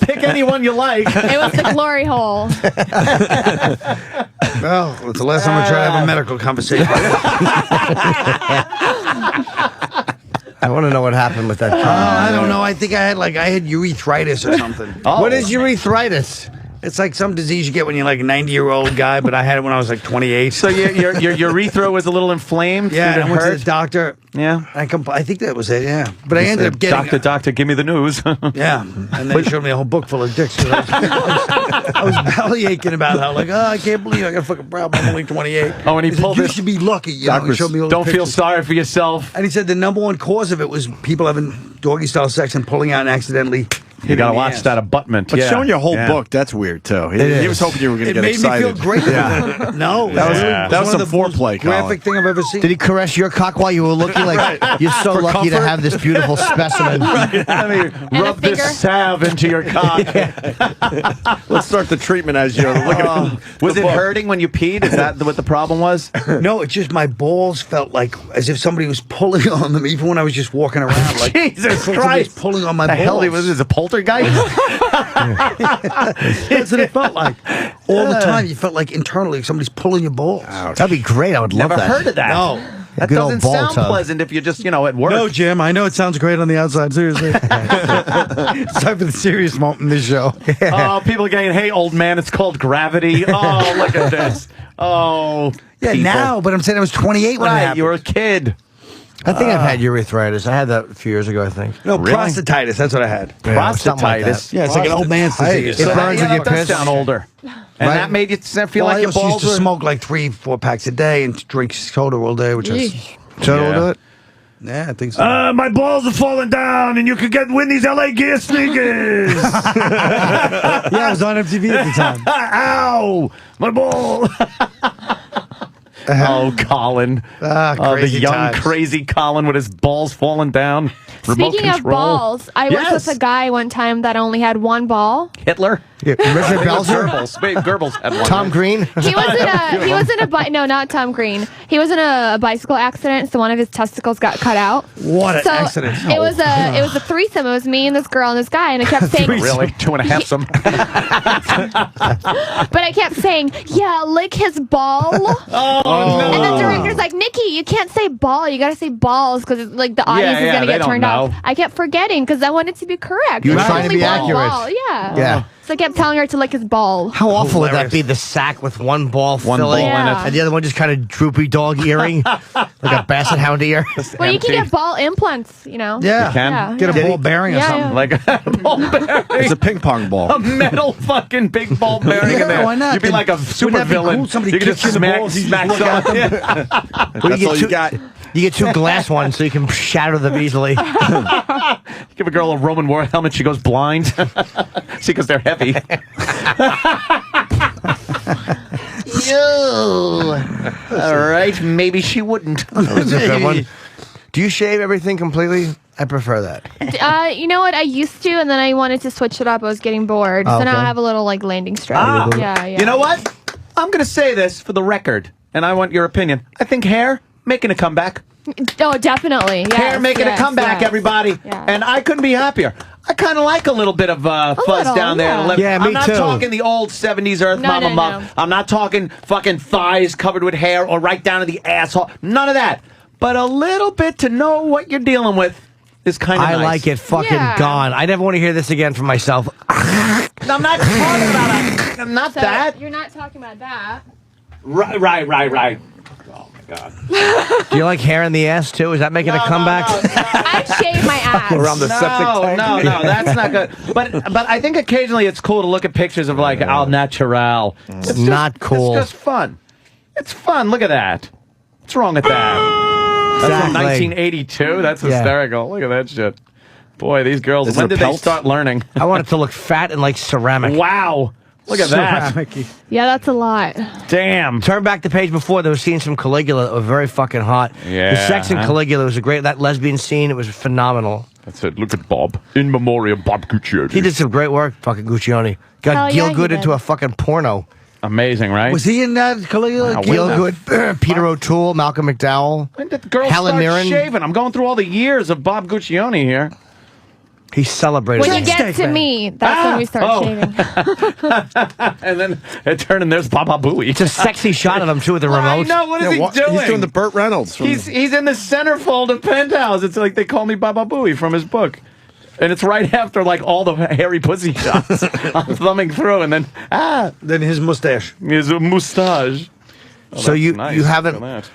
Pick anyone you like. It was the glory hole. Well, it's the last time I try to have a medical conversation. I want to know what happened with that. I don't know. I think I had urethritis or something. What is urethritis? It's like some disease you get when you're like a 90-year-old guy, but I had it when I was like 28. So your urethra was a little inflamed? Yeah, Did I it went to hurt? the doctor. Yeah. I think that was it, yeah. But I ended up getting... Doctor, give me the news. Yeah, and then he showed me a whole book full of dicks. So I was belly aching about how, I can't believe I got a fucking problem. I'm only 28. Oh, and he said, pulled you this- should be lucky. He showed me all the Don't feel pictures. sorry for yourself. And he said the number one cause of it was people having doggy-style sex and pulling out and accidentally You got to watch that abutment. But yeah. showing your whole Yeah. book, that's weird, too. He is. was hoping you were going to It get made excited. me feel great. Yeah. No, That was one some of the most foreplay, graphic thing I've ever seen. Did he caress your cock while you were looking? Like, you're so For lucky to comfort? have this beautiful specimen. Let me rub a this finger. salve into your cock. Let's start the treatment as you're looking at Was the it book. hurting when you peed? Is that what the problem was? No, it's just my balls felt like as if somebody was pulling on them, even when I was just walking around. Like Jesus it's like somebody's Christ. pulling on my The balls. hell was this, a poltergeist? That's what it felt like all the time. You felt like internally somebody's pulling your balls. That'd be great. I would love Never that. heard of that. No. That Good old doesn't ball sound tub. pleasant if you're just, at work. No, Jim, I know it sounds great on the outside. Seriously. It's time for the serious moment in this show. Oh, people are getting, hey, old man, it's called gravity. Oh, look at this. Oh, Yeah, people. now, but I'm saying I was 28 when it Right, happened. you were a kid. I think I've had urethritis. I had that a few years ago, I think. No, Really? prostatitis. That's what I had. Yeah, something like Prostatitis. that. Yeah, it's like an old man's disease. It burns when you that does piss. sound older. And Right. that made you feel Well, like I your also balls used to were... smoke like 3-4 packs a day and drink soda all day, which is... Soda will Yeah. do it? Yeah, I think so. my balls are falling down, and you could win these LA Gear sneakers. Yeah, I was on MTV at the time. Ow, my ball. Oh, Colin. Ah, Oh, the crazy young, times. crazy Colin with his balls falling down. Remote Speaking of control. balls, I worked Yes. with a guy one time that only had one ball. Hitler. Yeah, Richard Belzer? Goebbels. Wait, Goebbels had one. Tom Green? He was in a no, not Tom Green. He was in a bicycle accident, so one of his testicles got cut out. What an So accident. it was a threesome. It was me and this girl and this guy, and I kept saying, Really? 2.5 some. but I kept saying, yeah, lick his ball. Oh, And the director's like, Nikki, you can't say ball. You gotta say balls because like the audience is yeah, gonna they get don't turned know. off. I kept forgetting because I wanted to be correct. You were It was trying to only be one accurate. ball. Yeah. Yeah. So I kept telling her to lick his ball. How awful would that Hilarious. be? The sack with one ball One filling, ball in it. and the other one just kind of droopy dog earring, like a basset hound ear. Well, you can Empty. get ball implants, you know. Yeah. You can? Yeah, Get a yeah. ball bearing or Yeah, something. Like a ball bearing. It's a ping pong ball. A metal fucking big ball bearing in Yeah, there. why not? You'd be like a super that be villain. cool? Somebody you could kicks just you in the smack, balls, you just smack look at someone. them. Yeah. That's all you got. You get 2 glass ones so you can shatter them easily. Give a girl a Roman war helmet, she goes blind. See, because they're heavy. All right, maybe she wouldn't. That was a good one. Do you shave everything completely? I prefer that. You know what? I used to, and then I wanted to switch it up. I was getting bored, so now I have a little like landing strip. Yeah. You know what? I'm going to say this for the record, and I want your opinion. I think hair making a comeback. Oh, definitely. Yes, Hair making a comeback, yes. everybody. Yeah. And I couldn't be happier. I kind of like a little bit of fuzz little, down there. yeah. Yeah, me I'm not too. talking the old 70s Earth Mama no, muff. no. I'm not talking fucking thighs covered with hair or right down to the asshole. None of that. But a little bit to know what you're dealing with is kind of nice. I like it fucking Yeah. gone. I never want to hear this again from myself. I'm not talking about it. Not So that. you're not talking about that. Right. Oh, my God. Do you like hair in the ass, too? Is that making a comeback? I shave my ass. Around the septic tank. No, that's not good. But I think occasionally it's cool to look at pictures of like al natural. It's not cool. It's just fun. It's fun. Look at that. What's wrong with that? That's from Exactly. 1982. That's Yeah. hysterical. Look at that shit. Boy, these girls. Is When it did they pelt? start learning? I want it to look fat and like ceramic. Wow. Look at that. Yeah, that's a lot. Damn. Turn back the page before. They were seeing some Caligula that were very fucking hot. Yeah, The sex in huh? Caligula was a great, that lesbian scene, it was phenomenal. That's it. Look at Bob. In memoriam, Bob Guccione. He did some great work, fucking Guccione. Got Hell Gil yeah, he Good did. into a fucking porno. Amazing, right? Was he in that Caligula? Wow, Gil what Good, Peter O'Toole, Malcolm McDowell. When did the girls Helen start Mirren. shaving? I'm going through all the years of Bob Guccione here. He celebrated When it. you get to me, that's when we start shaving. And then it turned and there's Baba Booey. It's a sexy shot of him, too, with the I remote. know. What is he doing? He's doing the Burt Reynolds. From He's in the centerfold of Penthouse. It's like they call me Baba Booey from his book. And it's right after like all the hairy pussy shots. I'm thumbing through and then Then his mustache. his mustache. So you Nice. you Look haven't. at that.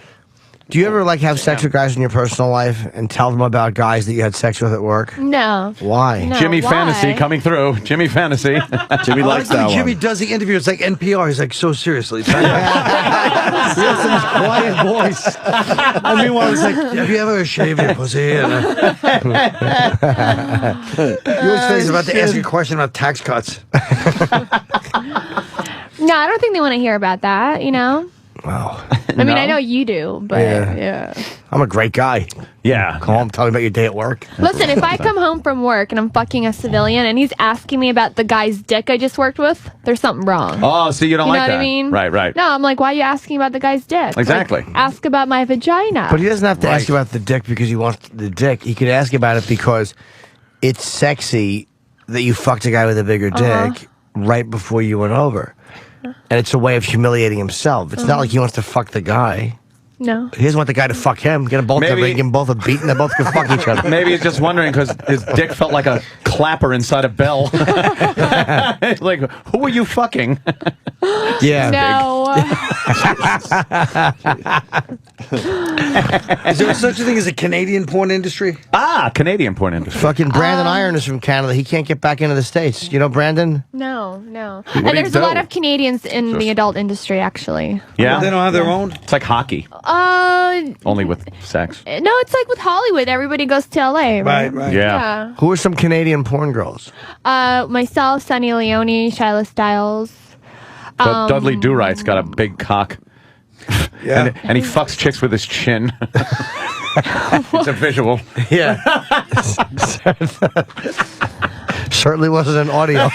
Do you ever like have sex with guys in your personal life and tell them about guys that you had sex with at work? No. Why? No. Jimmy why? Fantasy coming through. Jimmy Fantasy. Jimmy likes that Jimmy one. does the interview. It's like NPR. He's like, so seriously. He has this quiet voice. I mean, while he's like, have you ever shaved your pussy? And, you always say he's about to ask you a question about tax cuts. No, I don't think they want to hear about that, you know? Wow. I mean, I know you do, but yeah. I'm a great guy. Yeah. Call him, tell me about your day at work. Listen, if I come home from work and I'm fucking a civilian and he's asking me about the guy's dick I just worked with, there's something wrong. Oh, so you don't You know like what that? I mean? Right. No, I'm like, why are you asking about the guy's dick? Exactly. Like, ask about my vagina. But he doesn't have to ask Right. you about the dick because he wants the dick. He could ask about it because it's sexy that you fucked a guy with a bigger dick right before you went over. And it's a way of humiliating himself. It's not like he wants to fuck the guy. No. He doesn't want the guy to fuck him. Get them both Maybe- give them both a beat and they both can fuck each other. Maybe he's just wondering because his dick felt like a clapper inside a bell. Like, who are you fucking? Yeah. No. Is there such a thing as a Canadian porn industry? Canadian porn industry. Fucking Brandon Iron is from Canada. He can't get back into the States. You know Brandon? No. do And you there's a lot do? of Canadians in the adult industry, actually. Yeah. They don't have their own? It's like hockey, No, only with sex. it's like with Hollywood. Everybody goes to LA, right? Right. Yeah. Who are some Canadian porn girls? Myself, Sunny Leone, Shyla Stiles. Dudley Do-Right's got a big cock. Yeah. And he fucks chicks with his chin. It's a visual. Yeah. Certainly wasn't an audio.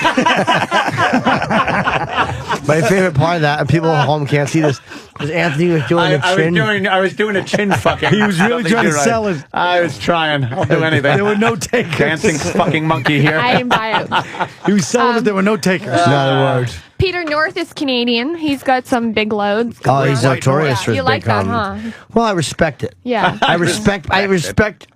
My favorite part of that, and people at home can't see this, was Anthony was doing the chin. I was doing a chin fucking. He was really Dudley trying to Do-Right. sell it. I was trying. I'll do anything. There were no takers. Dancing fucking monkey here. I didn't buy it. He was selling it. There were no takers. Not a word. Peter North is Canadian. He's got some big loads. Oh, he's notorious for his You big like that, cum. huh? Well, I respect it. Yeah. I respect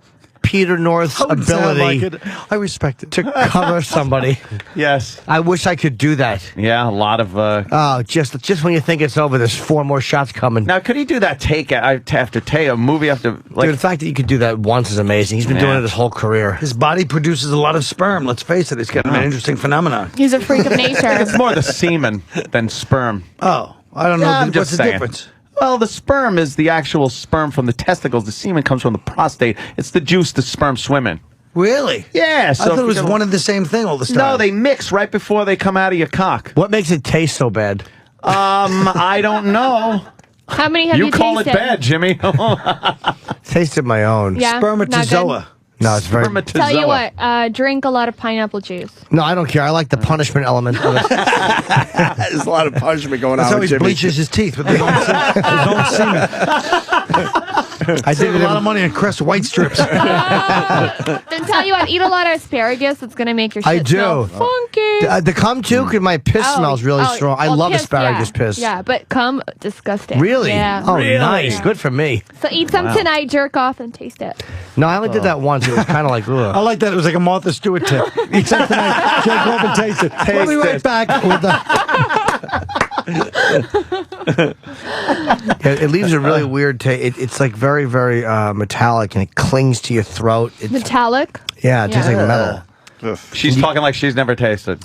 Peter North's Wouldn't sound ability like it. I respect it. to cover somebody. Yes. I wish I could do that. Yeah, a lot of. Oh, just when you think it's over, there's 4 more shots coming. Now, could he do that take after take, a movie after. Like, Dude, the fact that you could do that once is amazing. He's been doing Yeah. it his whole career. His body produces a lot of sperm. Let's face it. It's kind of an interesting phenomenon. He's a freak of nature. it's more the semen than sperm. Oh, I don't know. Yeah, I'm What's just the saying. difference? Well, the sperm is the actual sperm from the testicles. The semen comes from the prostate. It's the juice the sperm swim in. Really? Yeah. So I thought it was one and the same thing all the time. No, they mix right before they come out of your cock. What makes it taste so bad? I don't know. How many have you tasted? You call it bad, Jimmy. Tasted my own. Yeah. Spermatozoa. No, it's very. Tell you what, drink a lot of pineapple juice. No, I don't care. I like the punishment element of it. There's a lot of punishment going That's on how with he Jimmy. bleaches his teeth with his own semen. I did Save a lot of money on Crest white strips. Then tell you what, eat a lot of asparagus. It's gonna make your shit I do. smell funky. The cum too, because my piss smells really strong. I love piss, asparagus yeah. piss. Yeah, but cum, disgusting. Really? Yeah. Oh, Really? nice. Good for me. So eat some tonight, jerk off, and taste it. No, I only did that once. It was kind of like, I ugh. like that. It was like a Martha Stewart tip. Eat something tonight, jerk off and taste it. We'll be right back with the... It leaves a really weird taste. It's like very, very metallic, and it clings to your throat. It's, Metallic. yeah, it tastes like metal. She's talking like she's never tasted.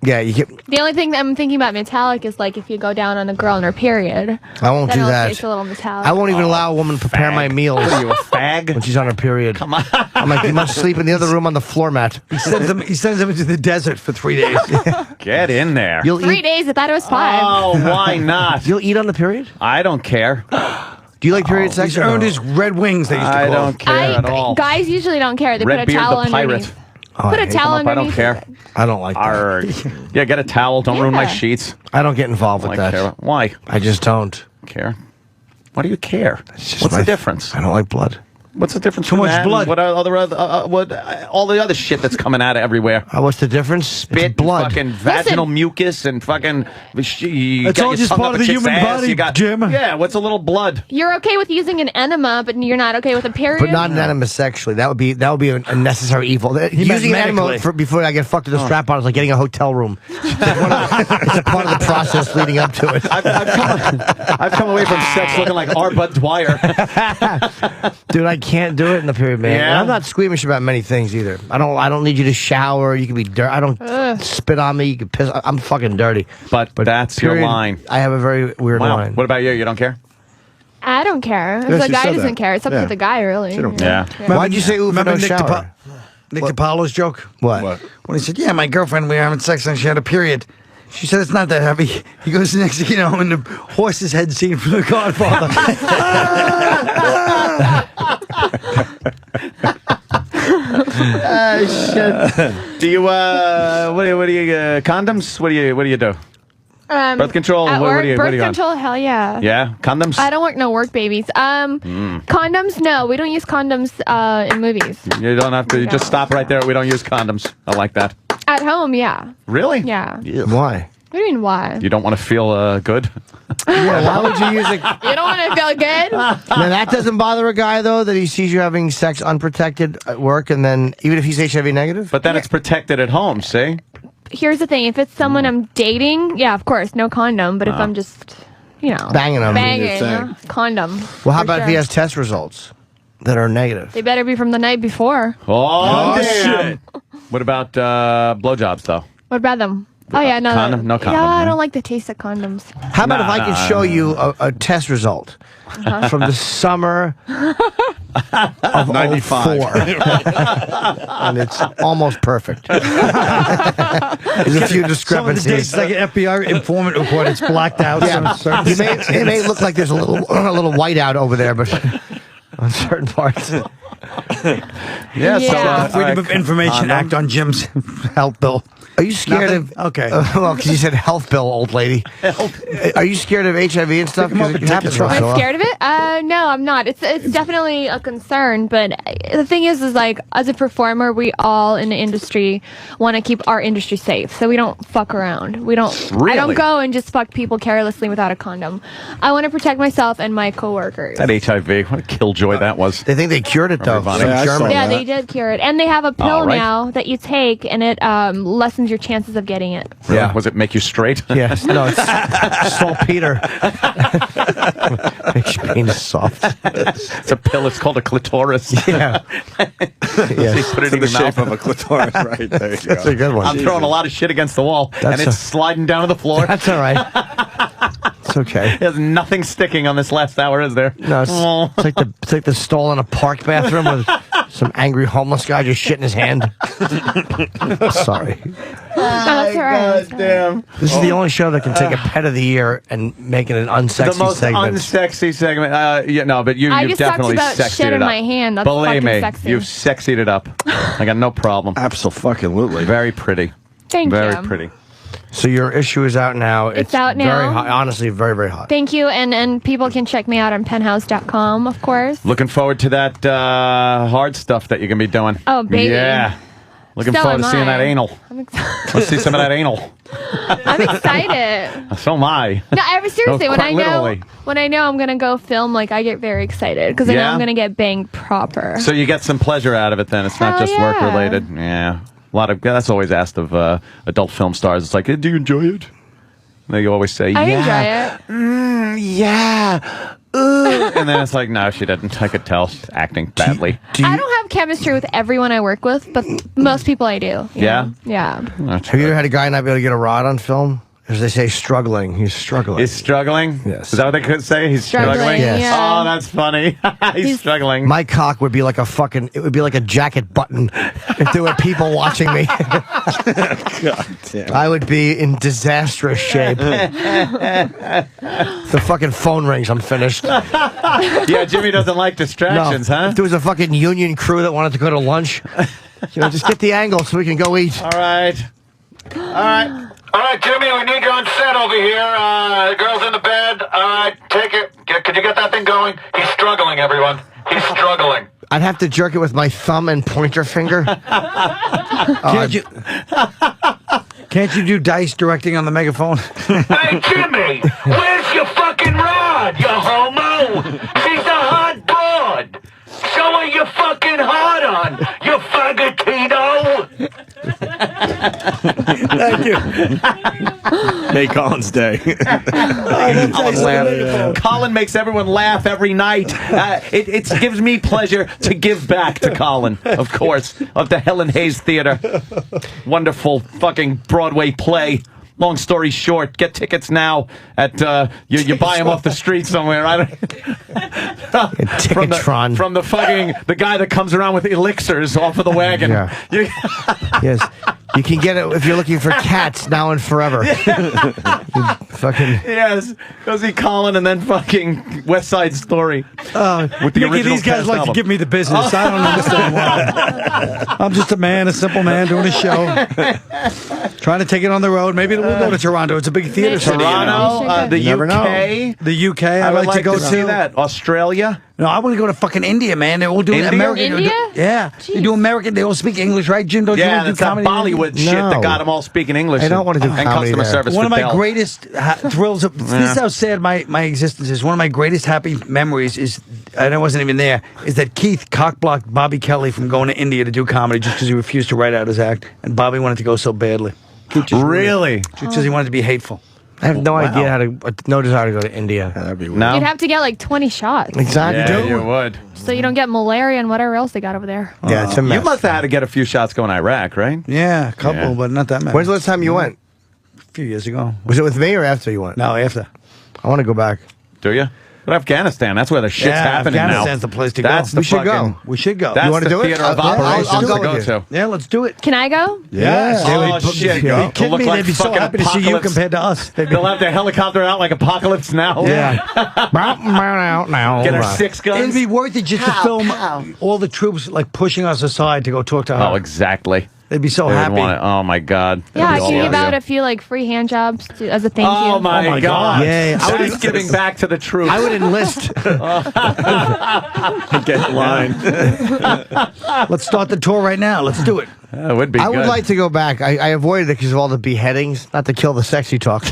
Yeah, you get. The only thing that I'm thinking about metallic is like if you go down on a girl in her period. I won't Then do it'll that. taste a little metallic. I won't even allow a woman to prepare my meals. What are you, a fag? When she's on her period. Come on. I'm like, you must sleep in the other room on the floor mat. He sends them into the desert for 3 days. Get in there. You'll 3 eat. days. I thought it was 5. Oh, why not? You'll eat on the period. I don't care. Do you like period sex? He's earned his Red Wings, they used to I call don't care at all. Guys usually don't care. They Red put a Beard towel the pirate. underneath. Oh, Put I a hate towel them up. I don't underneath. care. it. I don't like that. Arrgh. Yeah, get a towel. Don't ruin my Yeah. sheets. I don't get involved I with don't that. care. Why? I just don't. Care. Why do you care? It's just What's my- the difference? I don't like blood. What's the difference? Too between much that and blood. What other all the other shit that's coming out of everywhere? What's the difference? Spit, It's blood. fucking vaginal mucus, and fucking. You It's got all your just tongue part up of a the chick's human ass, body, you got, Jim. Yeah, what's a little blood? You're okay with using an enema, but you're not okay with a period. But not an enema sexually. That would be a necessary evil. Using an enema medically. before I get fucked to the strap on is like getting a hotel room. It's a part of the process leading up to it. I've come away from sex looking like R. Bud Dwyer. Dude, I can't do it in the period, man. Yeah? And I'm not squeamish about many things either. I don't need you to shower. You can be dirty. I don't spit on me. You can piss. I'm fucking dirty. But that's your period, line. I have a very weird Wow. line. What about you? You don't care? I don't care. If Yeah, the she guy said doesn't that. care, it's up Yeah. to the guy, really. She don't care. Why'd you say ooh for Remember no Nick shower? DiPaolo's joke? What? When he said, yeah, my girlfriend, we were having sex and she had a period. She said, it's not that heavy. He goes, next thing you know, and the horse's head scene from The Godfather. Shit. Do you what do you condoms? What do you do? Birth control? At What work, do you birth on? control, hell yeah. Yeah, condoms. I don't work no work babies. Condoms, no. We don't use condoms in movies. You don't have to. You just stop right there. We don't use condoms. I like that. At home, yeah. Really? Yeah. Why? What do you mean, why? You don't want to feel good? Yeah, why would you use it? You don't want to feel good? Now, that doesn't bother a guy, though, that he sees you having sex unprotected at work, and then, even if he's HIV negative? But then it's protected at home, see? Here's the thing. If it's someone I'm dating, yeah, of course, no condom. But if I'm just, Banging him. condom. Well, how for about if he sure. has test results that are negative? They better be from the night before. Oh, damn. shit. What about blowjobs, though? What about them? Oh, yeah, no. Condom? No condom, Yeah, I huh? don't like the taste of condoms. How about if I can show you a test result from the summer of 95. 04? And it's almost perfect. There's a few Some of the discrepancies. dates, like an FBI informant report, it's blacked out. It may look like there's a little whiteout over there, but on certain parts. Yeah, Yeah. Freedom of Information Act on Jim's health bill. Are you scared Nothing? of? Okay. Well, because you said health bill, old lady. Are you scared of HIV and stuff? Pick 'em up Because it and happens take once it in a I'm while. scared of it? No, I'm not. It's definitely a concern, but the thing is like, as a performer, we all in the industry want to keep our industry safe, so we don't fuck around. I don't Really? go and just fuck people carelessly without a condom. I want to protect myself and my coworkers. That HIV, what a killjoy that was. They think they cured it though. Everybody. From Yeah, I saw Germany. Yeah, that. they did cure it, and they have a pill All right. now that you take, and it lessens your chances of getting it. Yeah. Was it make you straight? Yes. No, it's saltpeter. Makes your penis soft. It's a pill. It's called a clitoris. Yeah. Yes. Put it In in the your mouth. shape of a clitoris, right? There you That's go. a good one. I'm throwing a lot of shit against the wall, and That's it's sliding down to the floor. That's all right. It's okay. There's nothing sticking on this last hour, is there? No, it's like the stall in a park bathroom with some angry homeless guy just shitting his hand. Sorry. That's all right. Damn. This is the only show that can take a pet of the year and make it an unsexy The most segment. unsexy segment. Yeah, no, but I you've just talked definitely about sexied shit it in up. my hand. That's Believe fucking me, sexy. you've sexied it up. I got no problem. Absolutely. Very pretty. Thank Very you. pretty. So your issue is out now. It's out very now. hot. Honestly, very, very hot. Thank you, and people can check me out on penthouse.com, of course. Looking forward to that hard stuff that you're going to be doing. Oh, baby. Yeah. Looking So forward to am seeing I. that anal. I'm excited. Let's see some of that anal. I'm excited. So am I. No, seriously, No, when quite I know literally. I'm gonna go film, like I get very excited because I know Yeah? I'm gonna get banged proper. So you get some pleasure out of it then. It's not Hell just yeah. work related. Yeah. A lot of that's always asked of adult film stars. It's like, do you enjoy it? And they always say, I yeah. enjoy it. Yeah. And then it's like, no, she didn't. I could tell she's acting badly. I don't have chemistry with everyone I work with, but most people I do. you Yeah? know? Yeah. That's Have you good. ever had a guy not be able to get a rod on film? As they say, struggling. He's struggling. He's struggling? Yes. Is that what they could say? He's struggling? Struggling, Yes. yeah. Oh, that's funny. He's struggling. My cock would be like it would be like a jacket button if there were people watching me. I would be in disastrous shape. The fucking phone rings, I'm finished. Yeah, Jimmy doesn't like distractions, huh? If there was a fucking union crew that wanted to go to lunch, just get the angle so we can go eat. All right. All right. All right, Jimmy, we need you on set over here. The girl's in the bed. All right, take it. Could you get that thing going? He's struggling, everyone. He's struggling. I'd have to jerk it with my thumb and pointer finger. Can't you do dice directing on the megaphone? Hey, Jimmy, where's your fucking rod, you homo? She's a hot broad. Show her your fucking heart on, you fagotino. Thank you. Make Colin's day. Colin makes everyone laugh every night. It gives me pleasure to give back to Colin, of course, of the Helen Hayes Theater. Wonderful fucking Broadway play. Long story short, get tickets now at you buy them off the street somewhere. Ticketron. From the fucking the guy that comes around with elixirs off of the wagon. Yeah. Yes. You can get it if you're looking for cats now and forever. Fucking Yes, go see Colin and then fucking West Side Story. With the Mickey, original these guys cast like album. to give me the business. I don't understand why. I'm just a simple man doing a show. Trying to take it on the road. Maybe we'll go to Toronto. It's a big theater city. Toronto, the never UK. The UK. I would like to go see that. Australia. No, I want to go to fucking India, man. They all do India? American. India? Yeah. They do American. They all speak English, right, Jim? Don't you Yeah, want to that's do that comedy? Bollywood shit that got them all speaking English. I don't want to do and comedy customer there. service. One of with my Dell. greatest thrills. This is how sad my existence is. One of my greatest happy memories is, and I wasn't even there, is that Keith cockblocked Bobby Kelly from going to India to do comedy just because he refused to write out his act, and Bobby wanted to go so badly. Keith just Really? just because he wanted to be hateful. I have no idea how to, no desire to go to India. That'd be weird. No. You'd have to get like 20 shots, Exactly. Yeah, you would. so you don't get malaria and whatever else they got over there. Yeah, it's a mess. You must have had to get a few shots going Iraq, right? Yeah, a couple, Yeah. but not that many. When's the last time you went? A few years ago. Was it with me or after you went? No, after. I want to go back. Do you? But Afghanistan, that's where the shit's happening Afghanistan's now. the place to That's go. the We should fucking- go. We should go. That's You wanna the do it? theater of I'll- operations I'll go to go with you. to. Yeah, let's do it. Can I go? Yeah. Oh, shit. Are you It'll kidding look me? like They'd be so fucking happy to see you apocalypse. compared to us. They'd be, They'll have their helicopter out like Apocalypse Now. yeah. Get our 6 guns. It'd be worth it just to film all the troops like pushing us aside to go talk to her. Oh, exactly. They'd be so They would happy. want it. Oh, my God. Yeah, I They'd be all can give over out you. a few like free hand jobs as a thank you. Oh, my my God. God. Yeah, I That's giving back to the troops. I would enlist. Get in line. Let's start the tour right now. Let's do it. That would be I good. would like to go back. I avoided it because of all the beheadings, not to kill the sexy talk.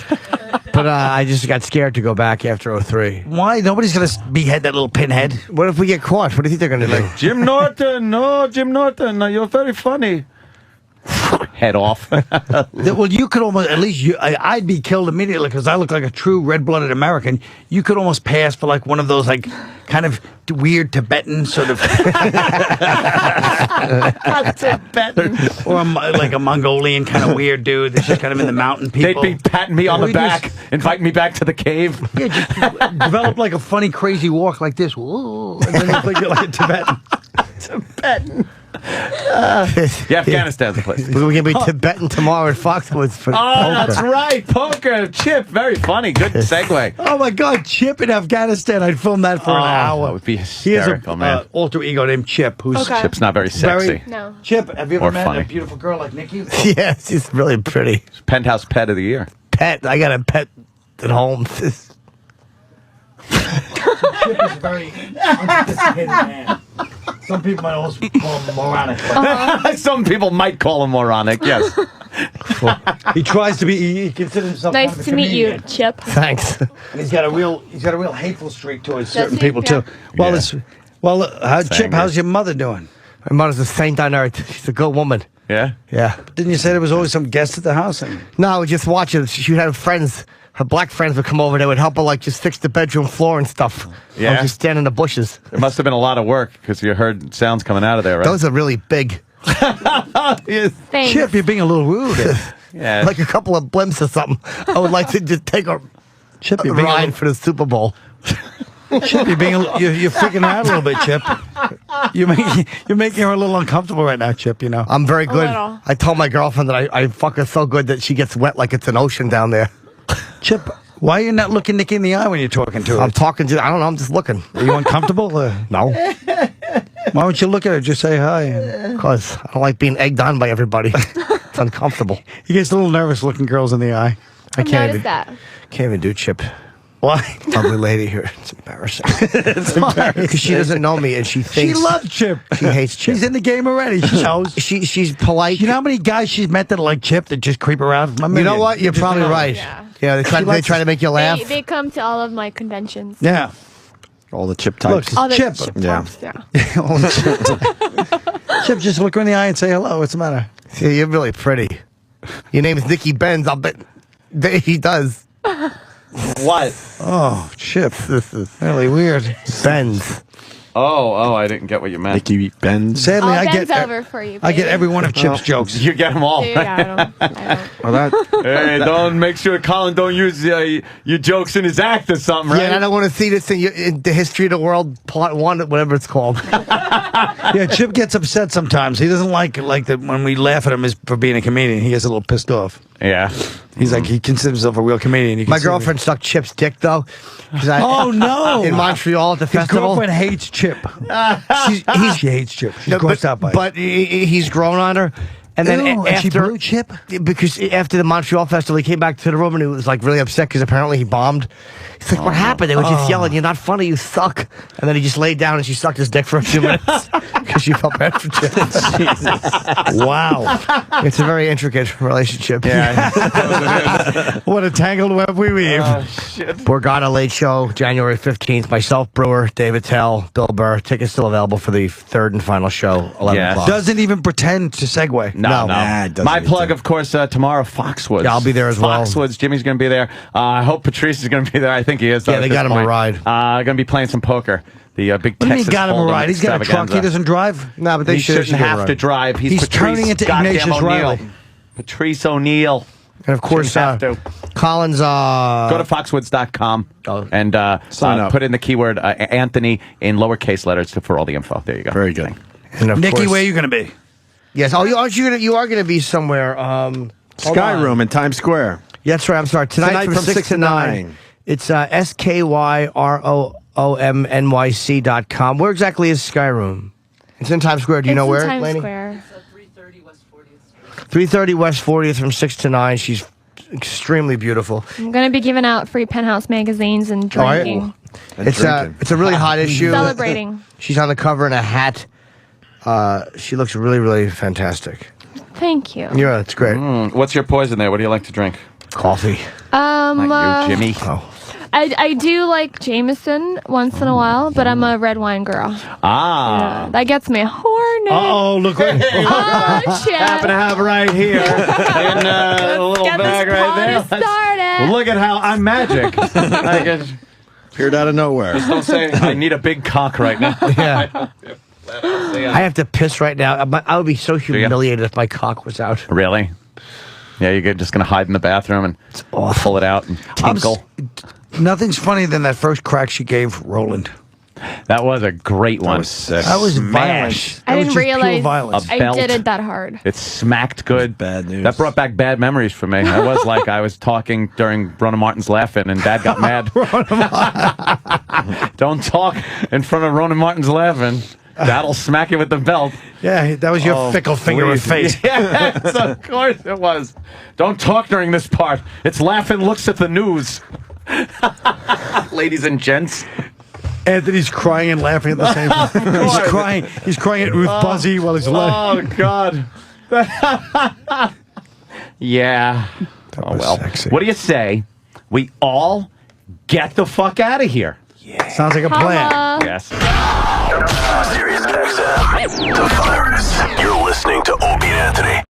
But I just got scared to go back after 03. Why? Nobody's going to behead that little pinhead. What if we get caught? What do you think they're going to do? Jim Norton. No, Jim Norton. You're very funny. head off. Well, you could almost, at least I'd be killed immediately because I look like a true red-blooded American. You could almost pass for like one of those like kind of weird Tibetan sort of, Tibetan. or like a Mongolian kind of weird dude that's just kind of in the mountain people. They'd be patting me on the back, inviting me back to the cave. Yeah, just develop like a funny, crazy walk like this. Whoa, and then look like you're like a Tibetan. Tibetan. Yeah, Afghanistan's the place. We're going to be Tibetan tomorrow at Foxwoods for poker. That's right. Poker. Chip. Very funny. Good segue. Oh, my God. Chip in Afghanistan. I'd film that for an hour. That would be He has hysterical, man. an alter ego named Chip. Who's Okay. Chip's not very sexy. No. Chip, have you ever Or met funny. a beautiful girl like Nikki? Yeah, she's really pretty. Penthouse pet of the year. Pet. I got a pet at home. Chip is a very unsophisticated man. Some people might also call him moronic. But Some people might call him moronic. Yes. he tries to be. He considers himself kind of Nice a to meet you, comedian. Chip. Thanks. And he's got a real hateful streak towards certain he? people Yeah. too. Well, Yeah. Chip, angry. how's your mother doing? My mother's a saint on earth. She's a good woman. Yeah. Yeah. Didn't you say there was always some guest at the house? And No, I would just watch it. She would have friends. Her black friends would come over. They would help her, like, just fix the bedroom floor and stuff. I Yeah? would just stand in the bushes. There must have been a lot of work because you heard sounds coming out of there, right? Those are really big. Thanks. Chip, you're being a little rude. Yeah. Like a couple of blimps or something. I would like to just take a Chip, you're being a ride little, for the Super Bowl. Chip, you're freaking out a little bit, Chip. You're making her a little uncomfortable right now, Chip. You know. I'm very good. little. I told my girlfriend that I fuck her so good that she gets wet like it's an ocean down there. Chip, why are you not looking Nikki in the eye when you're talking to her? I'm talking to, I don't know, I'm just looking. Are you uncomfortable? No, Why don't you look at her? Just say hi. because I don't like being egged on by everybody. It's uncomfortable. He gets a little nervous looking girls in the eye. I I've can't noticed even, that. can't even do Chip. Why? Ugly lady here. It's embarrassing. Because she doesn't know me and she She thinks loves Chip. she hates Chip. She's in the game already. She knows. She's polite. You know how many guys she's met that are like Chip that just creep around? You know what? You're probably right. Yeah. Yeah, they try to make you laugh. They come to all of my conventions. Yeah. All the Chip Look, types. All the Chip. Chip Yeah. types, yeah. Chip, just look her in the eye and say hello. What's the matter? Yeah, you're really pretty. Your name is Nikki Benz. I'll bet he does. What? Oh, Chip. This is Really weird. Benz. Oh, I didn't get what you meant. Nikki Benz. Sadly, I'll I bend get over for you. I get baby. every one of Chip's jokes. You get them all. Dude, yeah, I don't. Well, that Hey, don't make sure Colin don't use your jokes in his act or something, right? Yeah, and I don't want to see this in the history of the world, plot 1, whatever it's called. Yeah, Chip gets upset sometimes. He doesn't like that when we laugh at him for being a comedian. He gets a little pissed off. Yeah. He's like, he considers himself a real comedian. You can My see girlfriend sucked Chip's dick, though. 'Cause Oh, no. In Montreal at the His festival. girlfriend hates Chip. She hates Chip. She's No, grossed out by it. but he's grown on her. And then Ew, and she after blew Chip? because after the Montreal festival, he came back to the room and he was like really upset because apparently he bombed. He's like, "What happened?" They were just yelling, "You're not funny, you suck." And then he just laid down and she sucked his dick for a few minutes because she felt bad for Chip. Wow. It's a very intricate relationship. Yeah. What a tangled web we weave. Borgata Late Show, January 15th. Myself, Brewer, David Tell, Bill Burr. Tickets still available for the third and final show, 11 Yes. o'clock. Doesn't even pretend to segue. No. Nah, it doesn't My need plug, to. of course, tomorrow, Foxwoods. Yeah, I'll be there as well. Foxwoods. Jimmy's going to be there. I hope Patrice is going to be there. I think he is. Yeah, at they this got him a point. ride. Going to be playing some poker. The big What do you mean Texas got him a Hold'em ride? He's got a truck. He extravaganza. doesn't drive? No, but they He shouldn't have to drive. He's He's Patrice turning into goddamn Ignatius O'Neill. Riley. Patrice O'Neill. And of course, Shouldn't have to. Collins. Go to foxwoods.com and Sign up. put in the keyword Anthony in lowercase letters for all the info. There you go. very good. And of Nikki, course, where are you going to be? Yes. Oh, you are going to be somewhere. Sky Room in Times Square. Yeah, that's right. I'm sorry. Tonight, from 6 to 9. It's SKYROOMNYC.com. Where exactly is Sky Room? It's in Times Square. Do you know where, Times Lainey? Square. 330 West 40th from 6 to 9. She's extremely beautiful. I'm going to be giving out free Penthouse magazines and drinking. And It's drinking. a really hot issue. Celebrating. She's on the cover in a hat. She looks really, really fantastic. Thank you. Yeah, it's great. What's your poison there? What do you like to drink? Coffee. Not you, Jimmy. Oh. I do like Jameson once in a while, but I'm a red wine girl. Ah. Yeah, that gets me horny. Oh, look what Oh, shit. Happen to have right here in a little Get bag this right there. party started. Look at how I'm magic. I guess, Appeared out of nowhere. don't say I need a big cock right now. Yeah. I have to piss right now. I would be so humiliated if my cock was out. Really? Yeah, you're just going to hide in the bathroom and pull it out and tinkle. Nothing's funnier than that first crack she gave Roland. That was a great one. That was sick. That was Smash. violent. I That was didn't just pure realize violence. A I belt. did it that hard. It smacked good. Bad news. That brought back bad memories for me. I was like, I was talking during Rona Martin's Laughing, and Dad got mad. Don't talk in front of Rona Martin's Laughing. That'll smack you with the belt. Yeah, that was your fickle finger of fate. Yes, of course it was. Don't talk during this part. It's Laughing looks at the news. Ladies and gents. Anthony's crying and laughing at the same time. He's crying. He's crying at Ruth Buzzy while he's laughing. Oh, God. Yeah. Oh, well. Sexy. What do you say? We all get the fuck out of here. Sounds like a plan. Holla. Yes. Sirius-XM, the virus. You're listening to Opie and Anthony